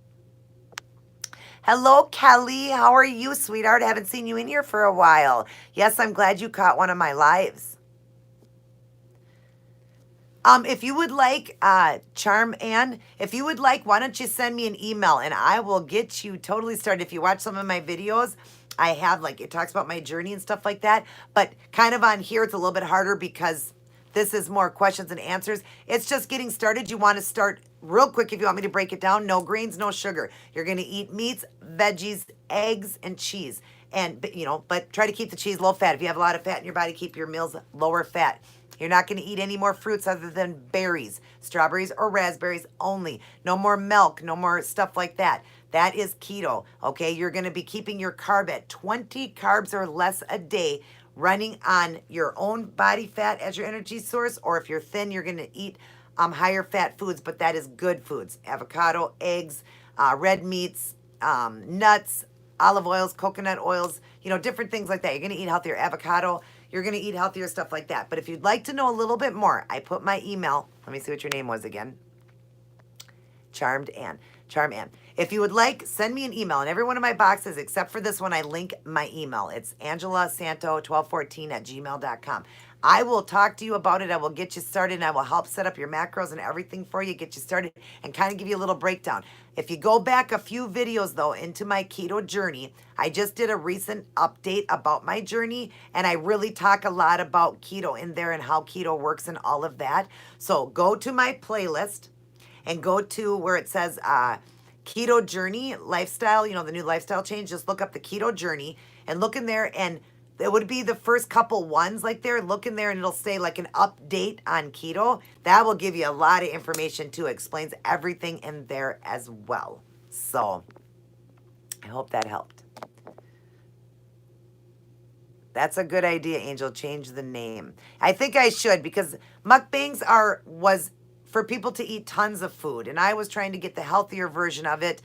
S1: Hello, Kelly. How are you, sweetheart? I haven't seen you in here for a while. Yes, I'm glad you caught one of my lives. If you would like, Charm Ann, if you would like, why don't you send me an email and I will get you totally started. If you watch some of my videos, I have, like, it talks about my journey and stuff like that. But kind of on here, it's a little bit harder because this is more questions and answers. It's just getting started. You want to start real quick if you want me to break it down. No grains, no sugar. You're going to eat meats, veggies, eggs, and cheese. And, but try to keep the cheese low fat. If you have a lot of fat in your body, keep your meals lower fat. You're not going to eat any more fruits other than berries, strawberries or raspberries only. No more milk, no more stuff like that. That is keto, okay? You're going to be keeping your carb at 20 carbs or less a day, running on your own body fat as your energy source, or if you're thin, you're going to eat higher fat foods, but that is good foods. Avocado, eggs, red meats, nuts, olive oils, coconut oils, different things like that. You're going to eat healthier. Avocado, you're going to eat healthier, stuff like that. But if you'd like to know a little bit more, I put my email. Let me see what your name was again. Charmed Ann. Charm-Ann. If you would like, send me an email. In every one of my boxes, except for this one, I link my email. It's angelasanto1214@gmail.com. I will talk to you about it. I will get you started, and I will help set up your macros and everything for you, get you started, and kind of give you a little breakdown. If you go back a few videos, though, into my keto journey, I just did a recent update about my journey, and I really talk a lot about keto in there and how keto works and all of that. So go to my playlist and go to where it says keto journey lifestyle, you know, the new lifestyle change. Just look up the keto journey and look in there, and it would be the first couple ones like there. Look in there and it'll say like an update on keto. That will give you a lot of information too. It explains everything in there as well. So I hope that helped. That's a good idea, Angel. Change the name. I think I should, because mukbangs was for people to eat tons of food, and I was trying to get the healthier version of it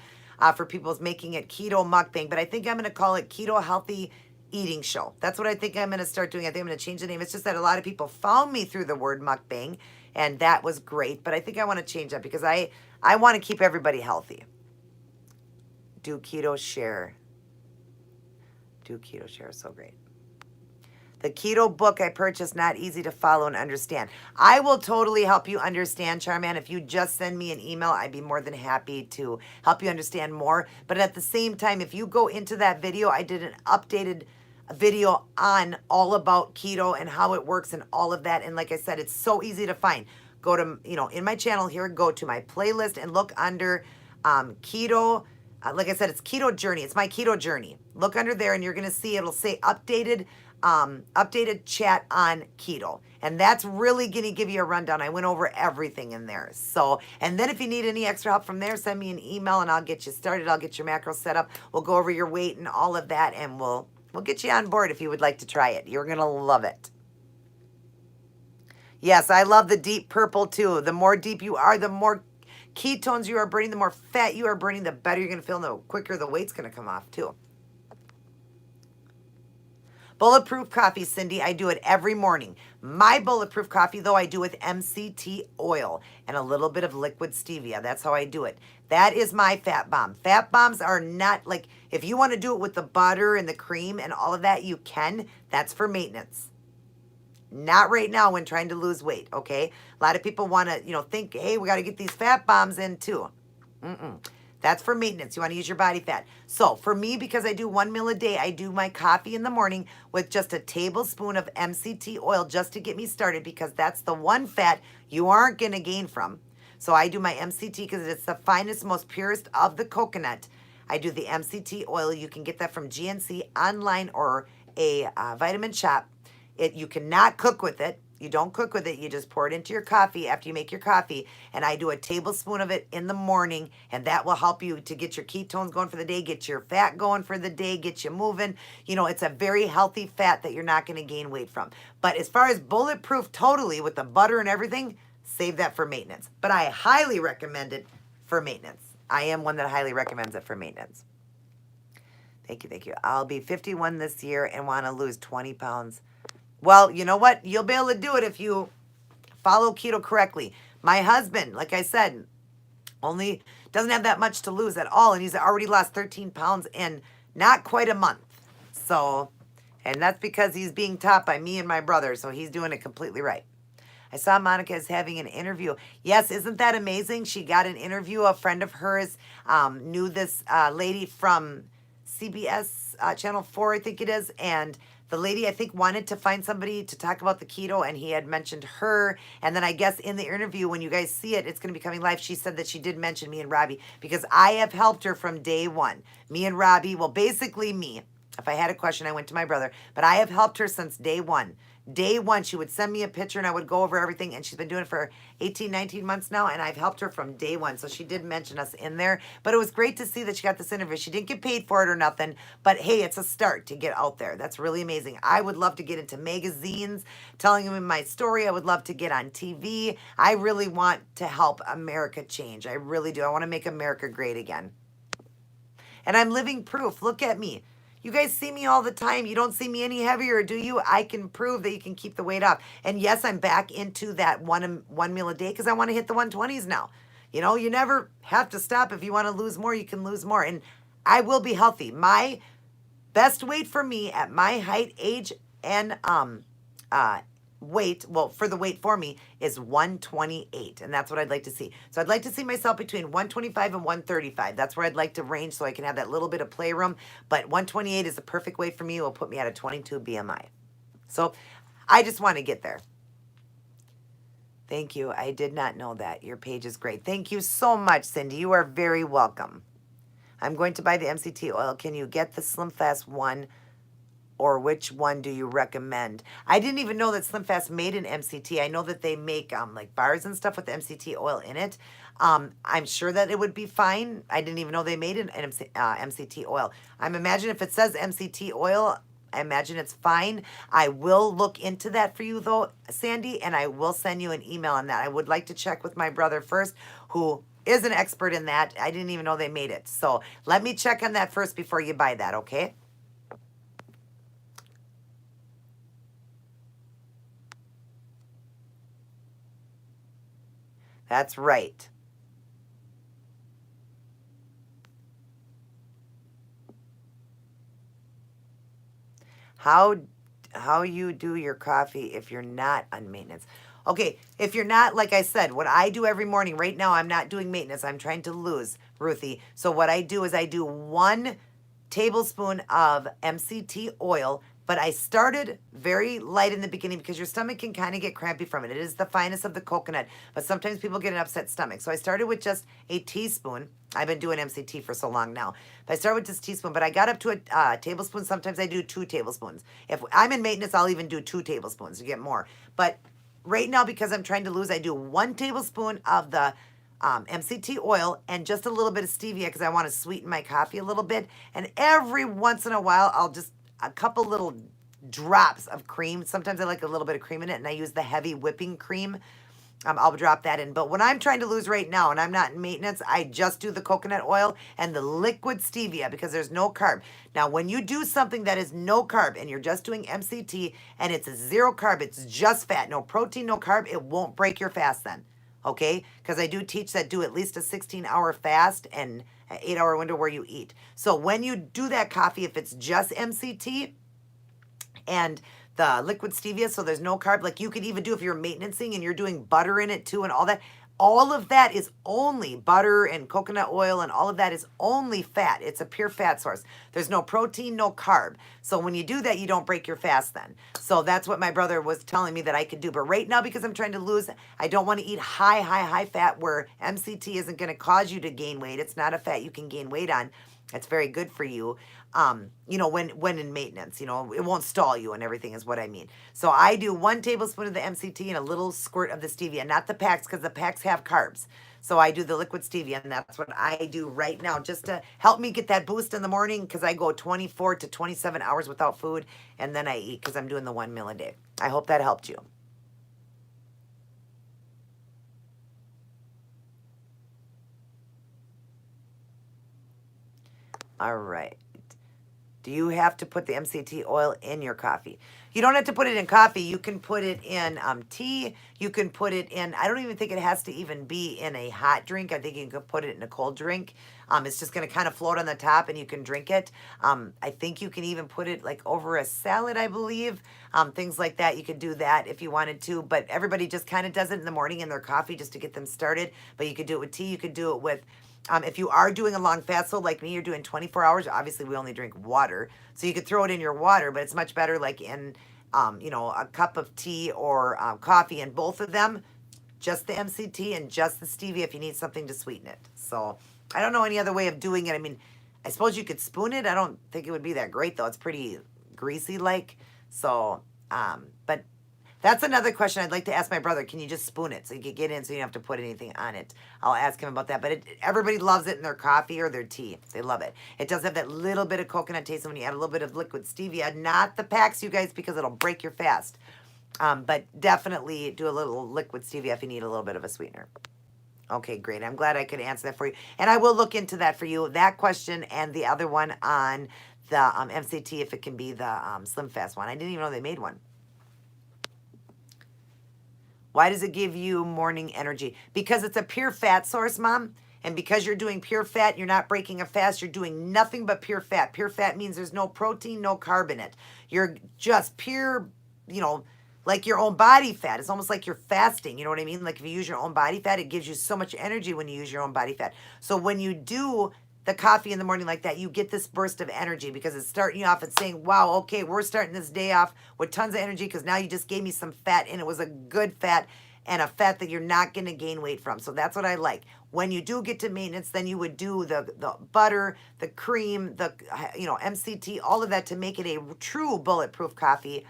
S1: for people making it keto mukbang. But I think I'm going to call it Keto Healthy Eating Show. That's what I think I'm going to start doing. I think I'm going to change the name. It's just that a lot of people found me through the word mukbang, and that was great. But I think I want to change that because I want to keep everybody healthy. Do keto share. Do keto share. So great. The keto book I purchased, not easy to follow and understand. I will totally help you understand, Charm-Ann. If you just send me an email, I'd be more than happy to help you understand more. But at the same time, if you go into that video, I did an updated video on all about keto and how it works and all of that. And like I said, it's so easy to find. Go to, in my channel here, go to my playlist and look under keto. Like I said, it's keto journey. It's my keto journey. Look under there and you're going to see it'll say updated chat on keto, and that's really going to give you a rundown. I went over everything in there. So, and then if you need any extra help from there, send me an email and I'll get you started. I'll get your macros set up. We'll go over your weight and all of that, and we'll get you on board if you would like to try it. You're going to love it. Yes, I love the deep purple too. The more deep you are, the more ketones you are burning, the more fat you are burning, the better you're going to feel, and the quicker the weight's going to come off too. Bulletproof coffee, Cindy, I do it every morning. My bulletproof coffee, though, I do with MCT oil and a little bit of liquid stevia. That's how I do it. That is my fat bomb. Fat bombs are not like, if you want to do it with the butter and the cream and all of that, you can. That's for maintenance. Not right now when trying to lose weight, okay? A lot of people want to, think, hey, we got to get these fat bombs in too. That's for maintenance. You want to use your body fat. So for me, because I do 1 meal a day, I do my coffee in the morning with just a tablespoon of MCT oil just to get me started, because that's the one fat you aren't going to gain from. So I do my MCT because it's the finest, most purest of the coconut. I do the MCT oil. You can get that from GNC online or a vitamin shop. You cannot cook with it. You don't cook with it. You just pour it into your coffee after you make your coffee. And I do a tablespoon of it in the morning, and that will help you to get your ketones going for the day, get your fat going for the day, get you moving. It's a very healthy fat that you're not going to gain weight from. But as far as bulletproof totally with the butter and everything, save that for maintenance. But I highly recommend it for maintenance. I am one that highly recommends it for maintenance. Thank you, thank you. I'll be 51 this year and want to lose 20 pounds. Well, you know what? You'll be able to do it if you follow keto correctly. My husband, like I said, only doesn't have that much to lose at all, and he's already lost 13 pounds in not quite a month. So, and that's because he's being taught by me and my brother, so he's doing it completely right. I saw Monica is having an interview. Yes, isn't that amazing? She got an interview. A friend of hers knew this lady from CBS Channel 4, I think it is, and the lady, I think, wanted to find somebody to talk about the keto, and he had mentioned her. And then I guess in the interview, when you guys see it, it's going to be coming live. She said that she did mention me and Robbie, because I have helped her from day one. Me and Robbie, well, basically me. If I had a question, I went to my brother. But I have helped her since day one. Day one, she would send me a picture and I would go over everything. And she's been doing it for 18, 19 months now. And I've helped her from day one. So she did mention us in there. But it was great to see that she got this interview. She didn't get paid for it or nothing. But hey, it's a start to get out there. That's really amazing. I would love to get into magazines, telling them my story. I would love to get on TV. I really want to help America change. I really do. I want to make America great again. And I'm living proof. Look at me. You guys see me all the time. You don't see me any heavier, do you? I can prove that you can keep the weight off. And yes, I'm back into that one meal a day because I want to hit the 120s now. You know, you never have to stop. If you want to lose more, you can lose more. And I will be healthy. My best weight for me at my height, age, and weight, well, for the weight for me is 128, and that's what I'd like to see. So I'd like to see myself between 125 and 135. That's where I'd like to range so I can have that little bit of playroom. But 128 is the perfect weight for me. It will put me at a 22 BMI. So I just want to get there. Thank you. I did not know that. Your page is great. Thank you so much, Cindy. You are very welcome. I'm going to buy the MCT oil. Can you get the Slim Fast one, or which one do you recommend? I didn't even know that Slim Fast made an MCT. I know that they make like bars and stuff with the MCT oil in it. I'm sure that it would be fine. I didn't even know they made an MCT oil. I'm imagining if it says MCT oil, I imagine it's fine. I will look into that for you though, Sandy, and I will send you an email on that. I would like to check with my brother first, who is an expert in that. I didn't even know they made it. So let me check on that first before you buy that, okay? That's right. How you do your coffee if you're not on maintenance? Okay, if you're not, like I said, what I do every morning, right now I'm not doing maintenance. I'm trying to lose, Ruthie. So what I do is I do 1 tablespoon of MCT oil, but I started very light in the beginning because your stomach can kind of get crampy from it. It is the finest of the coconut, but sometimes people get an upset stomach. So I started with just a teaspoon. I've been doing MCT for so long now. But I started with just a teaspoon, but I got up to a tablespoon. Sometimes I do 2 tablespoons. If I'm in maintenance, I'll even do 2 tablespoons to get more. But right now, because I'm trying to lose, I do 1 tablespoon of the MCT oil and just a little bit of stevia because I want to sweeten my coffee a little bit. And every once in a while, I'll just a couple little drops of cream. Sometimes I like a little bit of cream in it, and I use the heavy whipping cream. I'll drop that in. But when I'm trying to lose right now and I'm not in maintenance, I just do the coconut oil and the liquid stevia because there's no carb. Now, when you do something that is no carb and you're just doing MCT and it's a 0 carb, it's just fat, no protein, no carb, it won't break your fast then. Okay? Because I do teach that do at least a 16-hour fast and an 8-hour window where you eat. So when you do that coffee, if it's just MCT and the liquid stevia, so there's no carb, like you could even do if you're maintenancing and you're doing butter in it too and all of that is only butter and coconut oil, and all of that is only fat. It's a pure fat source. There's no protein, no carb. So when you do that, you don't break your fast then. So that's what my brother was telling me that I could do. But right now, because I'm trying to lose, I don't want to eat high fat where MCT isn't going to cause you to gain weight. It's not a fat you can gain weight on. It's very good for you. You know, when in maintenance, you know, it won't stall you and everything is what I mean. So I do 1 tablespoon of the MCT and a little squirt of the stevia, not the packs because the packs have carbs. So I do the liquid stevia, and that's what I do right now just to help me get that boost in the morning because I go 24 to 27 hours without food, and then I eat because I'm doing the 1 meal a day. I hope that helped you. All right. Do you have to put the MCT oil in your coffee? You don't have to put it in coffee. You can put it in tea. You can put it in, I don't even think it has to even be in a hot drink. I think you can put it in a cold drink. It's just going to kind of float on the top and you can drink it. I think you can even put it like over a salad, I believe. Things like that. You could do that if you wanted to, but everybody just kind of does it in the morning in their coffee just to get them started. But you could do it with tea. You could do it with if you are doing a long fast, so like me, you're doing 24 hours. Obviously, we only drink water. So you could throw it in your water, but it's much better like in, you know, a cup of tea or coffee. And both of them, just the MCT and just the stevia if you need something to sweeten it. So I don't know any other way of doing it. I mean, I suppose you could spoon it. I don't think it would be that great, though. It's pretty greasy-like. So, but that's another question I'd like to ask my brother. Can you just spoon it so you can get in so you don't have to put anything on it? I'll ask him about that. But everybody loves it in their coffee or their tea. They love it. It does have that little bit of coconut taste when you add a little bit of liquid stevia. Not the packs, you guys, because it'll break your fast. But definitely do a little liquid stevia if you need a little bit of a sweetener. Okay, great. I'm glad I could answer that for you. And I will look into that for you. That question and the other one on the MCT, if it can be the Slim Fast one. I didn't even know they made one. Why does it give you morning energy? Because it's a pure fat source, Mom. And because you're doing pure fat, you're not breaking a fast, you're doing nothing but pure fat. Pure fat means there's no protein, no carb in it. You're just pure, you know, like your own body fat. It's almost like you're fasting. You know what I mean? Like if you use your own body fat, it gives you so much energy when you use your own body fat. So when you do the coffee in the morning like that, you get this burst of energy because it's starting you off and saying, wow, okay, we're starting this day off with tons of energy because now you just gave me some fat and it was a good fat and a fat that you're not going to gain weight from. So that's what I like. When you do get to maintenance, then you would do the butter, the cream, the MCT, all of that to make it a true bulletproof coffee.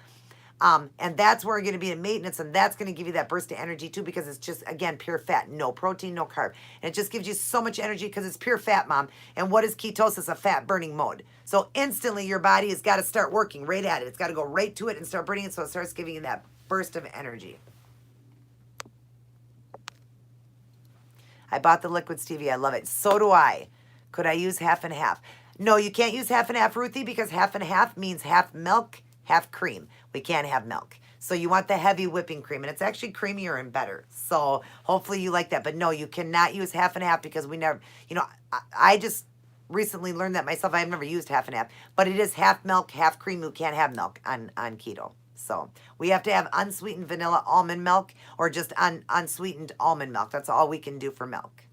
S1: And that's where you're going to be in maintenance, and that's going to give you that burst of energy too, because it's just, again, pure fat, no protein, no carb. And it just gives you so much energy because it's pure fat, Mom. And what is ketosis? A fat burning mode. So instantly your body has got to start working right at it. It's got to go right to it and start burning it, so it starts giving you that burst of energy. I bought the liquid stevia. I love it. So do I. Could I use half and half? No, you can't use half and half, Ruthie, because half and half means half milk, half cream. We can't have milk. So you want the heavy whipping cream, and it's actually creamier and better. So hopefully you like that. But no, you cannot use half and half because we never, I just recently learned that myself. I've never used half and half. But it is half milk, half cream. You can't have milk on keto. So we have to have unsweetened vanilla almond milk or just unsweetened almond milk. That's all we can do for milk.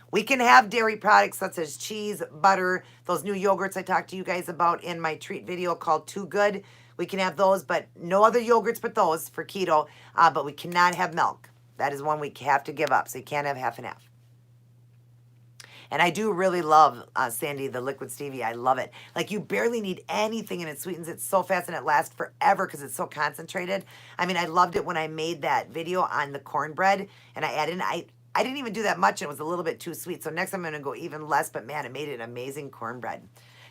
S1: We can have dairy products such as cheese, butter, those new yogurts I talked to you guys about in my treat video called Too Good. We can have those, but no other yogurts but those for keto. But we cannot have milk. That is one we have to give up. So you can't have half and half. And I do really love, Sandy, the liquid stevia. I love it. Like, you barely need anything, and it sweetens it so fast, and it lasts forever because it's so concentrated. I mean, I loved it when I made that video on the cornbread, and I added in, I didn't even do that much. It was a little bit too sweet. So next time I'm going to go even less, but man, it made it amazing cornbread.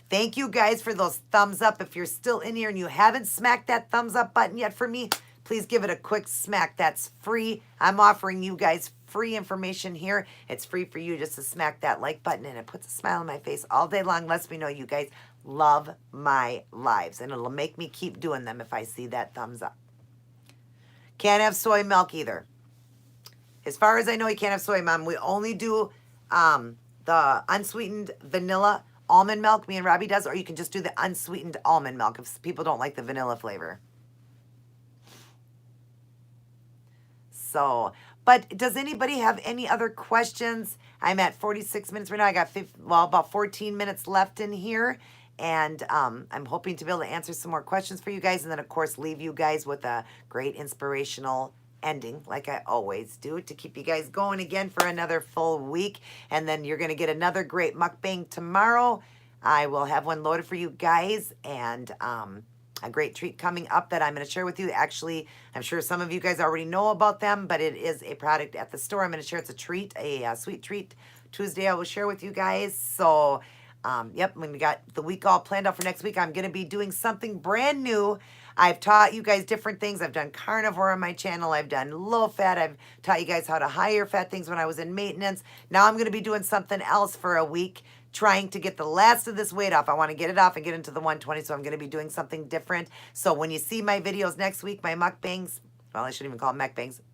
S1: Thank you guys for those thumbs up. If you're still in here and you haven't smacked that thumbs up button yet for me, please give it a quick smack. That's free. I'm offering you guys free information here. It's free for you just to smack that like button, and it puts a smile on my face all day long. Lets me know you guys love my lives, and it'll make me keep doing them if I see that thumbs up. Can't have soy milk either. As far as I know, you can't have soy, Mom. We only do the unsweetened vanilla almond milk, me and Robbie does, or you can just do the unsweetened almond milk if people don't like the vanilla flavor. So, but does anybody have any other questions? I'm at 46 minutes right now. I got about 14 minutes left in here. And I'm hoping to be able to answer some more questions for you guys. And then, of course, leave you guys with a great inspirational ending, like I always do, to keep you guys going again for another full week. And then you're going to get another great mukbang tomorrow. I will have one loaded for you guys. And a great treat coming up that I'm going to share with you. Actually, I'm sure some of you guys already know about them, but it is a product at the store. I'm going to share. It's a treat, a sweet treat. Tuesday I will share with you guys. So, yep, when we got the week all planned out for next week, I'm going to be doing something brand new. I've taught you guys different things. I've done carnivore on my channel. I've done low fat. I've taught you guys how to higher fat things when I was in maintenance. Now I'm going to be doing something else for a week, trying to get the last of this weight off. I want to get it off and get into the 120, so I'm going to be doing something different. So when you see my videos next week, my mukbangs, well, I shouldn't even call them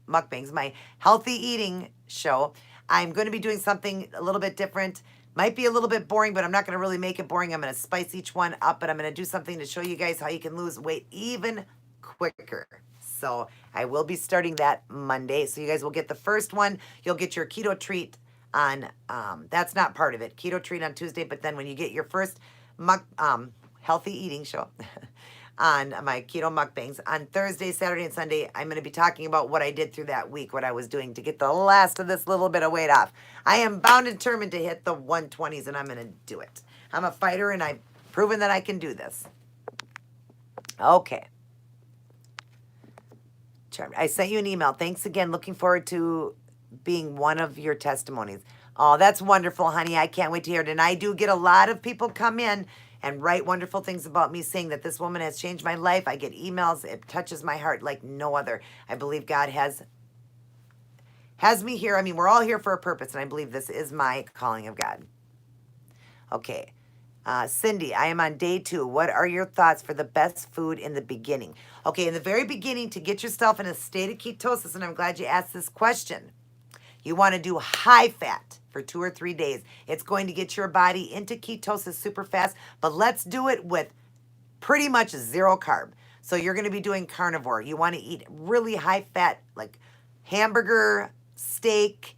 S1: mukbangs, my healthy eating show, I'm going to be doing something a little bit different. Might be a little bit boring, but I'm not going to really make it boring. I'm going to spice each one up, but I'm going to do something to show you guys how you can lose weight even quicker. So I will be starting that Monday. So you guys will get the first one. You'll get your keto treat on, that's not part of it, keto treat on Tuesday, but then when you get your first healthy eating show on my keto mukbangs on Thursday, Saturday, and Sunday, I'm going to be talking about what I did through that week, what I was doing to get the last of this little bit of weight off. I am bound and determined to hit the 120s, and I'm going to do it. I'm a fighter, and I've proven that I can do this. Okay. I sent you an email. Thanks again. Looking forward to being one of your testimonies. Oh, that's wonderful, honey. I can't wait to hear it. And I do get a lot of people come in and write wonderful things about me, saying that this woman has changed my life. I get emails. It touches my heart like no other. I believe God has me here. I mean, we're all here for a purpose, and I believe this is my calling of God. Okay. Cindy, I am on day 2. What are your thoughts for the best food in the beginning? Okay, in the very beginning, to get yourself in a state of ketosis, and I'm glad you asked this question, you want to do high fat for 2 or 3 days. It's going to get your body into ketosis super fast, but let's do it with pretty much 0 carb. So you're going to be doing carnivore. You want to eat really high fat, like hamburger, steak,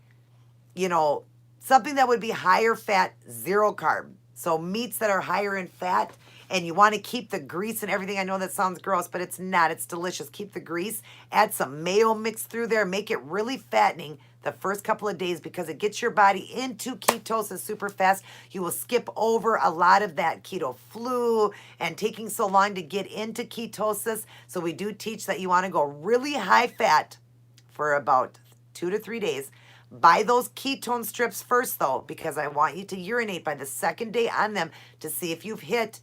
S1: something that would be higher fat, 0 carb. So meats that are higher in fat, and you want to keep the grease and everything. I know that sounds gross, but it's not. It's delicious. Keep the grease. Add some mayo mix through there. Make it really fattening the first couple of days because it gets your body into ketosis super fast. You will skip over a lot of that keto flu and taking so long to get into ketosis. So we do teach that you want to go really high fat for about 2 to 3 days. Buy those ketone strips first, though, because I want you to urinate by the second day on them to see if you've hit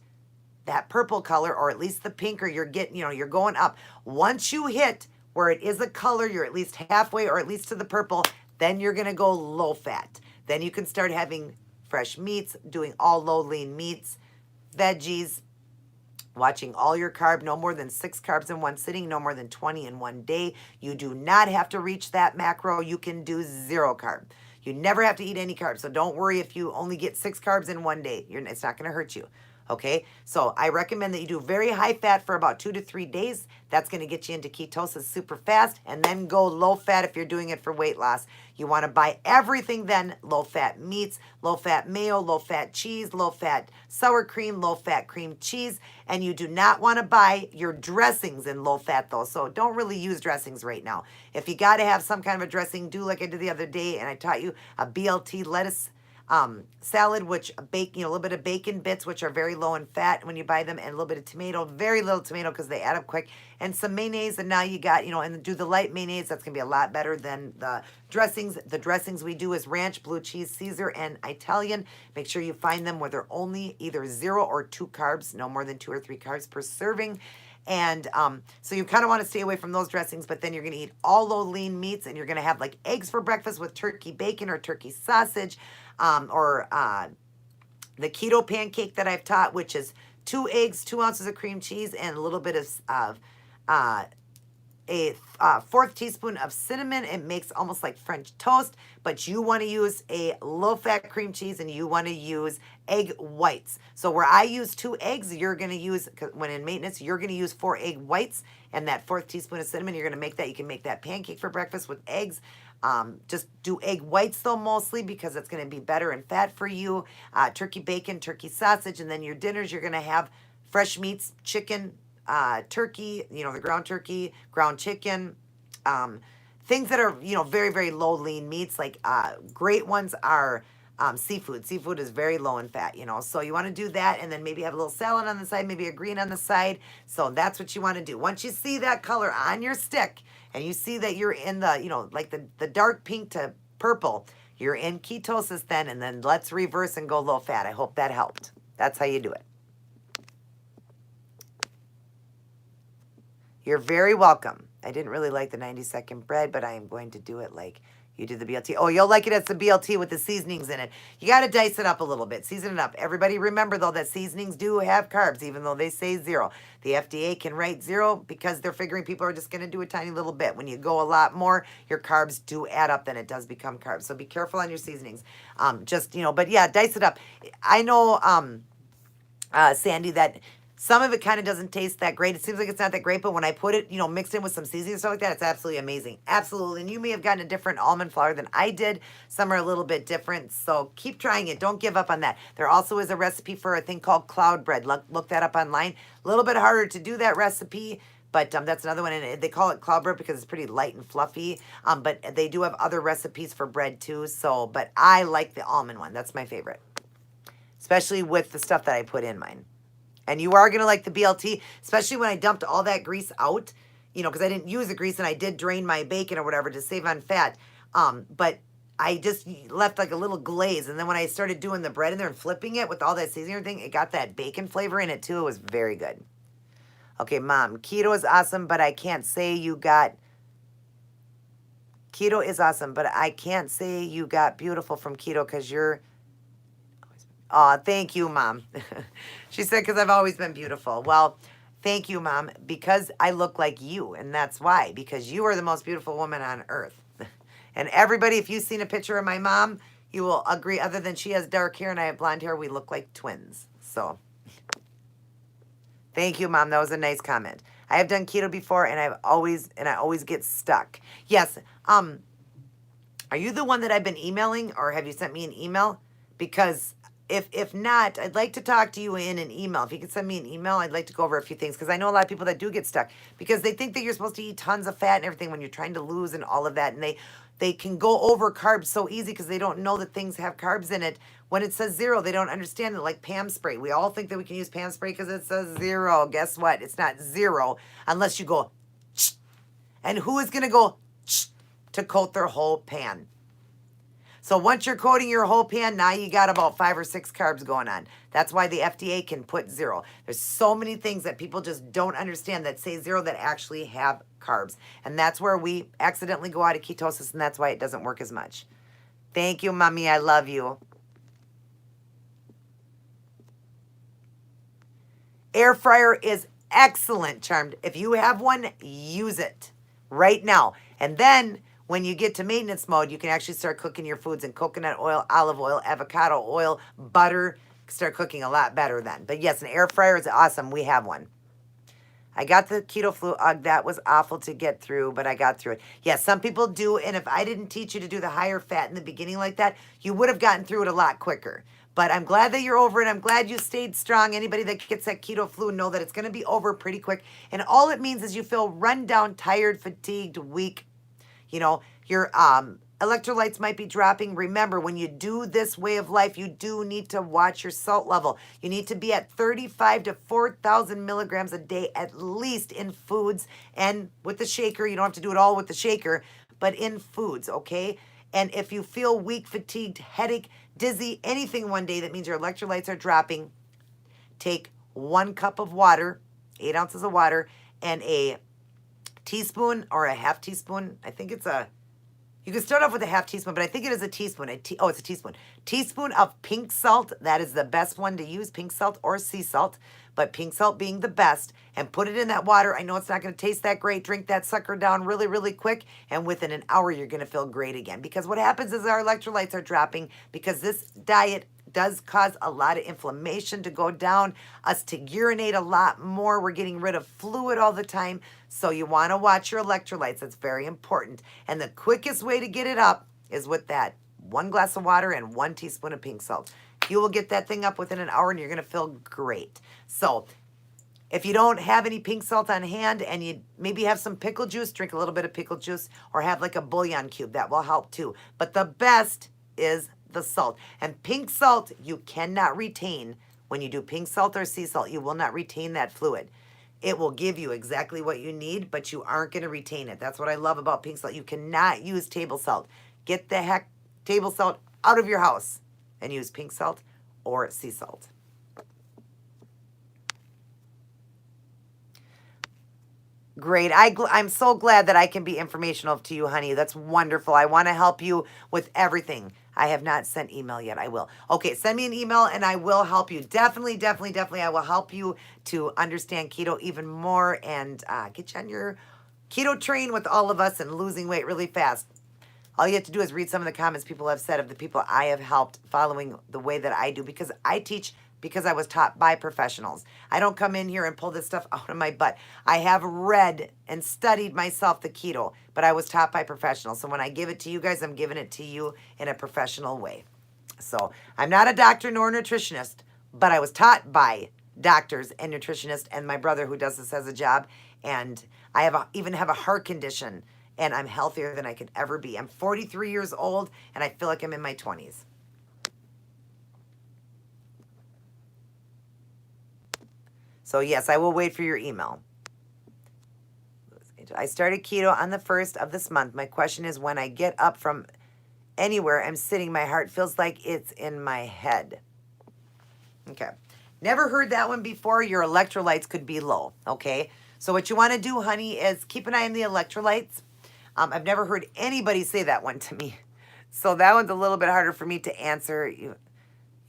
S1: that purple color or at least the pink, or you're getting, you're going up. Once you hit where it is a color, you're at least halfway or at least to the purple, then you're going to go low fat. Then you can start having fresh meats, doing all low lean meats, veggies, watching all your carb, no more than 6 carbs in one sitting, no more than 20 in one day. You do not have to reach that macro. You can do 0 carb. You never have to eat any carbs. So don't worry if you only get 6 carbs in one day. It's not going to hurt you. Okay, so I recommend that you do very high fat for about 2 to 3 days. That's going to get you into ketosis super fast, and then go low fat if you're doing it for weight loss. You want to buy everything then, low fat meats, low fat mayo, low fat cheese, low fat sour cream, low fat cream cheese, and you do not want to buy your dressings in low fat though. So don't really use dressings right now. If you got to have some kind of a dressing, do like I did the other day, and I taught you a BLT lettuce salad, which a little bit of bacon bits, which are very low in fat when you buy them, and a little bit of tomato, very little tomato because they add up quick, and some mayonnaise, and now you got, and do the light mayonnaise. That's going to be a lot better than the dressings. The dressings we do is ranch, blue cheese, Caesar, and Italian. Make sure you find them where they're only either 0 or 2 carbs, no more than 2 or 3 carbs per serving. And so you kind of want to stay away from those dressings, but then you're going to eat all low lean meats, and you're going to have like eggs for breakfast with turkey bacon or turkey sausage, or the keto pancake that I've taught, which is 2 eggs, 2 ounces of cream cheese, and a little bit of a 1/4 teaspoon of cinnamon. It makes almost like French toast, but you want to use a low-fat cream cheese, and you want to use egg whites. So where I use 2 eggs, you're going to use, when in maintenance, you're going to use 4 egg whites and that 1/4 teaspoon of cinnamon. You're going to make that. You can make that pancake for breakfast with eggs. Just do egg whites though mostly because it's going to be better in fat for you. Turkey bacon, turkey sausage, and then your dinners, you're going to have fresh meats, chicken, turkey, the ground turkey, ground chicken, things that are, very, very low lean meats. Like great ones are seafood. Seafood is very low in fat, so you want to do that, and then maybe have a little salad on the side, maybe a green on the side. So that's what you want to do. Once you see that color on your stick and you see that you're in the, like the dark pink to purple, you're in ketosis then, and then let's reverse and go low fat. I hope that helped. That's how you do it. You're very welcome. I didn't really like the 90-second bread, but I am going to do it like you do the BLT. Oh, you'll like it as the BLT with the seasonings in it. You got to dice it up a little bit. Season it up. Everybody remember, though, that seasonings do have carbs, even though they say 0. The FDA can write 0 because they're figuring people are just going to do a tiny little bit. When you go a lot more, your carbs do add up, then it does become carbs. So be careful on your seasonings. But yeah, dice it up. I know, Sandy, that some of it kind of doesn't taste that great. It seems like it's not that great, but when I put it, mixed in with some seasoning and stuff like that, it's absolutely amazing. Absolutely. And you may have gotten a different almond flour than I did. Some are a little bit different, so keep trying it. Don't give up on that. There also is a recipe for a thing called cloud bread. Look that up online. A little bit harder to do that recipe, but that's another one, and they call it cloud bread because it's pretty light and fluffy, but they do have other recipes for bread too, but I like the almond one. That's my favorite, especially with the stuff that I put in mine. And you are going to like the BLT, especially when I dumped all that grease out, because I didn't use the grease, and I did drain my bacon or whatever to save on fat. But I just left like a little glaze. And then when I started doing the bread in there and flipping it with all that seasoning and everything, it got that bacon flavor in it too. It was very good. Okay, Mom, keto is awesome, but I can't say you got... Keto is awesome, but I can't say you got beautiful from keto because you're... Aw, thank you, Mom. She said, because I've always been beautiful. Well, thank you, Mom, because I look like you, and that's why, because you are the most beautiful woman on earth. And everybody, if you've seen a picture of my mom, you will agree, other than she has dark hair and I have blonde hair, we look like twins. So, thank you, Mom. That was a nice comment. I have done keto before, and I always get stuck. Yes. Are you the one that I've been emailing, or have you sent me an email? Because if not, I'd like to talk to you in an email. If you could send me an email, I'd like to go over a few things, because I know a lot of people that do get stuck because they think that you're supposed to eat tons of fat and everything when you're trying to lose and all of that, and they can go over carbs so easy because they don't know that things have carbs in it. When it says 0, they don't understand it, like Pam spray. We all think that we can use Pam spray because it says 0. Guess what? It's not 0 unless you go, Ch. And who is going to go Ch to coat their whole pan? So once you're coating your whole pan, now you got about 5 or 6 carbs going on. That's why the FDA can put 0. There's so many things that people just don't understand that say 0 that actually have carbs. And that's where we accidentally go out of ketosis, and that's why it doesn't work as much. Thank you, Mommy. I love you. Air fryer is excellent, Charmed. If you have one, use it right now. And then when you get to maintenance mode, you can actually start cooking your foods in coconut oil, olive oil, avocado oil, butter. Start cooking a lot better then. But yes, an air fryer is awesome. We have one. I got the keto flu. Ugh, that was awful to get through, but I got through it. Yes, some people do. And if I didn't teach you to do the higher fat in the beginning like that, you would have gotten through it a lot quicker. But I'm glad that you're over it. I'm glad you stayed strong. Anybody that gets that keto flu, know that it's going to be over pretty quick. And all it means is you feel run down, tired, fatigued, weak. You know, your electrolytes might be dropping. Remember, when you do this way of life, you do need to watch your salt level. You need to be at 35 to 4,000 milligrams a day at least in foods and with the shaker. You don't have to do it all with the shaker, but in foods, okay? And if you feel weak, fatigued, headache, dizzy, anything one day, that means your electrolytes are dropping. Take 1 cup of water, 8 ounces of water, and a teaspoon or a half teaspoon. I think it's you can start off with a half teaspoon, but I think it is a teaspoon. It's a teaspoon. Teaspoon of pink salt. That is the best one to use, pink salt or sea salt, but pink salt being the best. And put it in that water. I know it's not going to taste that great. Drink that sucker down really, really quick. And within an hour, you're going to feel great again. Because what happens is our electrolytes are dropping because this diet does cause a lot of inflammation to go down, us to urinate a lot more. We're getting rid of fluid all the time. So you want to watch your electrolytes. That's very important. And the quickest way to get it up is with that 1 glass of water and 1 teaspoon of pink salt. You will get that thing up within an hour and you're going to feel great. So if you don't have any pink salt on hand and you maybe have some pickle juice, drink a little bit of pickle juice or have like a bouillon cube. That will help too. But the best is the salt. And pink salt you cannot retain. When you do pink salt or sea salt, you will not retain that fluid. It will give you exactly what you need, but you aren't going to retain it. That's what I love about pink salt. You cannot use table salt. Get the heck table salt out of your house and use pink salt or sea salt. Great. I'm so glad that I can be informational to you, honey. That's wonderful. I want to help you with everything. I have not sent email yet. I will. Okay, send me an email and I will help you. Definitely, definitely, definitely. I will help you to understand keto even more and get you on your keto train with all of us and losing weight really fast. All you have to do is read some of the comments people have said of the people I have helped following the way that I do, because I teach because I was taught by professionals. I don't come in here and pull this stuff out of my butt. I have read and studied myself the keto, but I was taught by professionals. So when I give it to you guys, I'm giving it to you in a professional way. So I'm not a doctor nor a nutritionist, but I was taught by doctors and nutritionists and my brother who does this as a job. And I even have a heart condition and I'm healthier than I could ever be. I'm 43 years old and I feel like I'm in my 20s. So yes, I will wait for your email. I started keto on the 1st of this month. My question is, when I get up from anywhere I'm sitting, my heart feels like it's in my head. Okay. Never heard that one before. Your electrolytes could be low. Okay. So what you want to do, honey, is keep an eye on the electrolytes. I've never heard anybody say that one to me. So that one's a little bit harder for me to answer.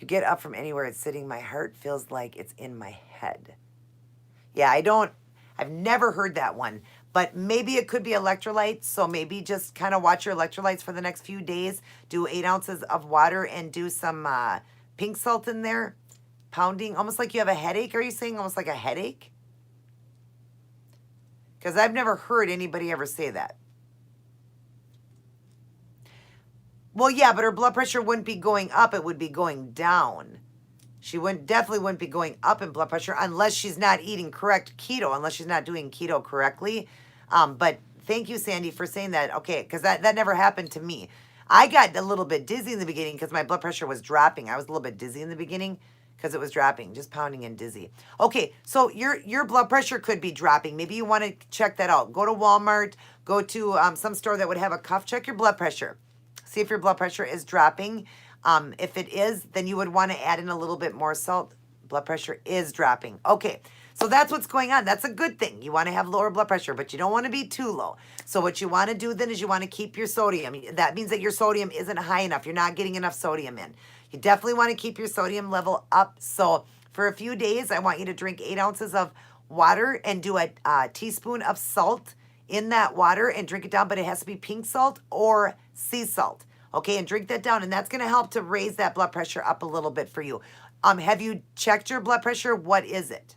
S1: You get up from anywhere it's sitting. My heart feels like it's in my head. Yeah, I've never heard that one, but maybe it could be electrolytes. So maybe just kind of watch your electrolytes for the next few days. Do 8 ounces of water and do some pink salt in there. Pounding, almost like you have a headache. Are you saying almost like a headache? Because I've never heard anybody ever say that. Well, yeah, but her blood pressure wouldn't be going up. It would be going down. She definitely wouldn't be going up in blood pressure unless she's not eating correct keto, unless she's not doing keto correctly. But thank you, Sandy, for saying that. Okay, because that never happened to me. I got a little bit dizzy in the beginning because my blood pressure was dropping. I was a little bit dizzy in the beginning because it was dropping, just pounding and dizzy. Okay, so your blood pressure could be dropping. Maybe you want to check that out. Go to Walmart, go to some store that would have a cuff, check your blood pressure. See if your blood pressure is dropping. If it is, then you would want to add in a little bit more salt. Blood pressure is dropping. Okay, so that's what's going on. That's a good thing. You want to have lower blood pressure, but you don't want to be too low. So what you want to do then is you want to keep your sodium. That means that your sodium isn't high enough. You're not getting enough sodium in. You definitely want to keep your sodium level up. So for a few days, I want you to drink 8 ounces of water and do a teaspoon of salt in that water and drink it down, but it has to be pink salt or sea salt. Okay, and drink that down, and that's going to help to raise that blood pressure up a little bit for you. Have you checked your blood pressure? What is it?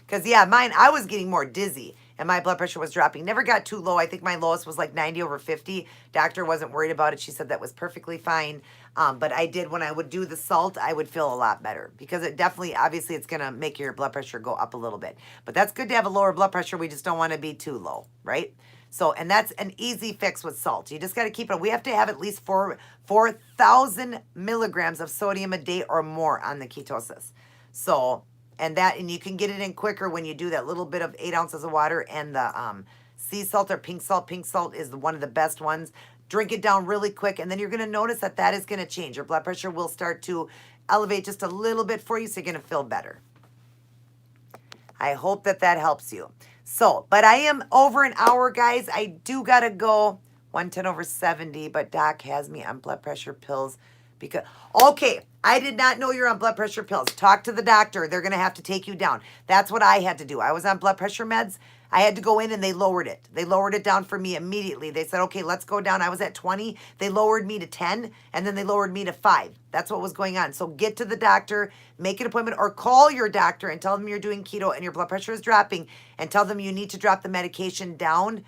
S1: Because, yeah, mine, I was getting more dizzy, and my blood pressure was dropping. Never got too low. I think my lowest was like 90/50. Doctor wasn't worried about it. She said that was perfectly fine. But I did, when I would do the salt, I would feel a lot better because it definitely, obviously, it's going to make your blood pressure go up a little bit. But that's good to have a lower blood pressure. We just don't want to be too low, right? So, and that's an easy fix with salt. You just got to keep it. We have to have at least 4,000 milligrams of sodium a day or more on the ketosis. So, and you can get it in quicker when you do that little bit of 8 ounces of water and the sea salt or pink salt. Pink salt is one of the best ones. Drink it down really quick, and then you're going to notice that is going to change. Your blood pressure will start to elevate just a little bit for you, so you're going to feel better. I hope that helps you. So, but I am over an hour, guys. I do got to go. 110/70, but Doc has me on blood pressure pills because, okay, I did not know you're on blood pressure pills. Talk to the doctor. They're going to have to take you down. That's what I had to do. I was on blood pressure meds. I had to go in and they lowered it. They lowered it down for me immediately. They said, okay, let's go down. I was at 20. They lowered me to 10, and then they lowered me to 5. That's what was going on. So get to the doctor, make an appointment, or call your doctor and tell them you're doing keto and your blood pressure is dropping, and tell them you need to drop the medication down,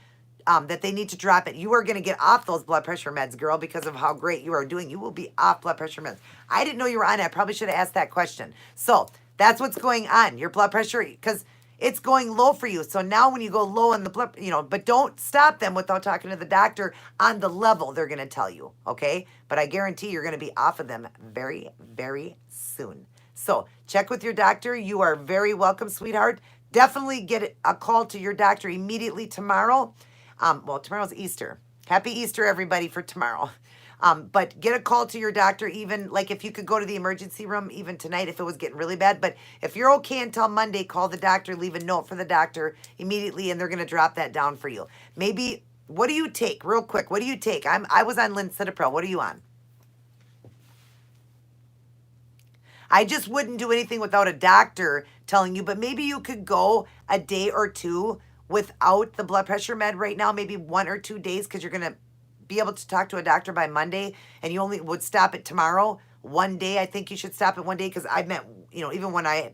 S1: that they need to drop it. You are going to get off those blood pressure meds, girl, because of how great you are doing. You will be off blood pressure meds. I didn't know you were on it. I probably should have asked that question. So that's what's going on. Your blood pressure, because it's going low for you. So now when you go low on the blood, but don't stop them without talking to the doctor on the level they're going to tell you, okay? But I guarantee you're going to be off of them very, very soon. So check with your doctor. You are very welcome, sweetheart. Definitely get a call to your doctor immediately tomorrow. Well, tomorrow's Easter. Happy Easter, everybody, for tomorrow. But get a call to your doctor, even like if you could go to the emergency room even tonight if it was getting really bad. But if you're okay until Monday, call the doctor, leave a note for the doctor immediately, and they're going to drop that down for you. Maybe, what do you take? Real quick, what do you take? I was on Lincidipro. What are you on? I just wouldn't do anything without a doctor telling you, but maybe you could go a day or two without the blood pressure med right now, maybe 1 or 2 days, because you're going to be able to talk to a doctor by Monday, and you only would stop it tomorrow. 1 day, I think you should stop it 1 day, because I meant, even when I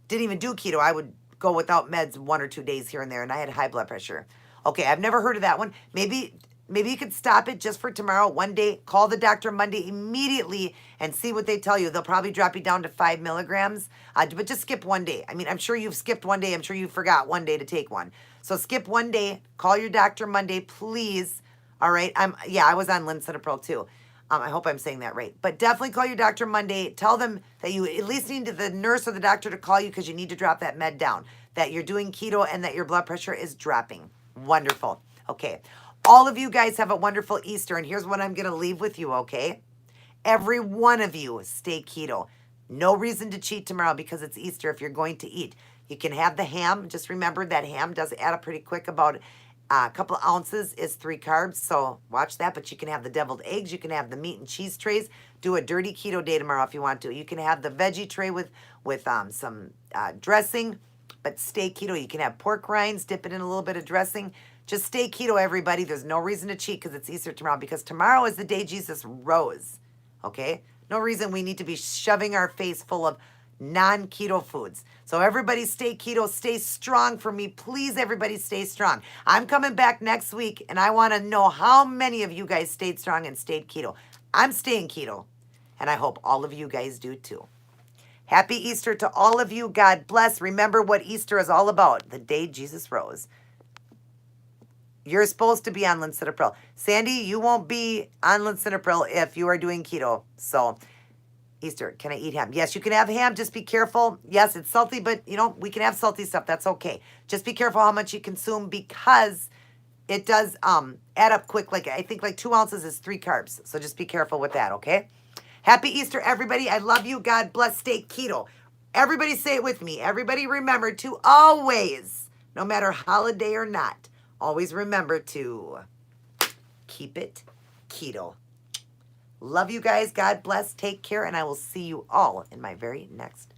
S1: didn't even do keto, I would go without meds 1 or 2 days here and there, and I had high blood pressure. Okay, I've never heard of that one. Maybe you could stop it just for tomorrow, 1 day, call the doctor Monday immediately and see what they tell you. They'll probably drop you down to 5 milligrams, but just skip 1 day. I mean, I'm sure you've skipped 1 day. I'm sure you forgot 1 day to take one. So skip 1 day, call your doctor Monday, please. All right. I was on Lincidipro too. I hope I'm saying that right. But definitely call your doctor Monday. Tell them that you at least need the nurse or the doctor to call you because you need to drop that med down, that you're doing keto and that your blood pressure is dropping. Wonderful. Okay. All of you guys have a wonderful Easter, and here's what I'm going to leave with you, okay? Every one of you stay keto. No reason to cheat tomorrow because it's Easter if you're going to eat. You can have the ham. Just remember that ham does add up pretty quick, about A couple of ounces is 3 carbs, so watch that. But you can have the deviled eggs. You can have the meat and cheese trays. Do a dirty keto day tomorrow if you want to. You can have the veggie tray with some dressing, but stay keto. You can have pork rinds, dip it in a little bit of dressing. Just stay keto, everybody. There's no reason to cheat because it's Easter tomorrow, because tomorrow is the day Jesus rose, okay? No reason we need to be shoving our face full of non-keto foods. So everybody stay keto, stay strong for me. Please, everybody stay strong. I'm coming back next week, and I want to know how many of you guys stayed strong and stayed keto. I'm staying keto, and I hope all of you guys do too. Happy Easter to all of you. God bless. Remember what Easter is all about, the day Jesus rose. You're supposed to be on Linseed-April. Sandy, you won't be on Linseed-April if you are doing keto. So, Easter, can I eat ham? Yes, you can have ham. Just be careful. Yes, it's salty, but, we can have salty stuff. That's okay. Just be careful how much you consume, because it does add up quick. I think 2 ounces is 3 carbs. So just be careful with that, okay? Happy Easter, everybody. I love you. God bless. Stay keto. Everybody say it with me. Everybody remember to always, no matter holiday or not, always remember to keep it keto. Love you guys. God bless. Take care. And I will see you all in my very next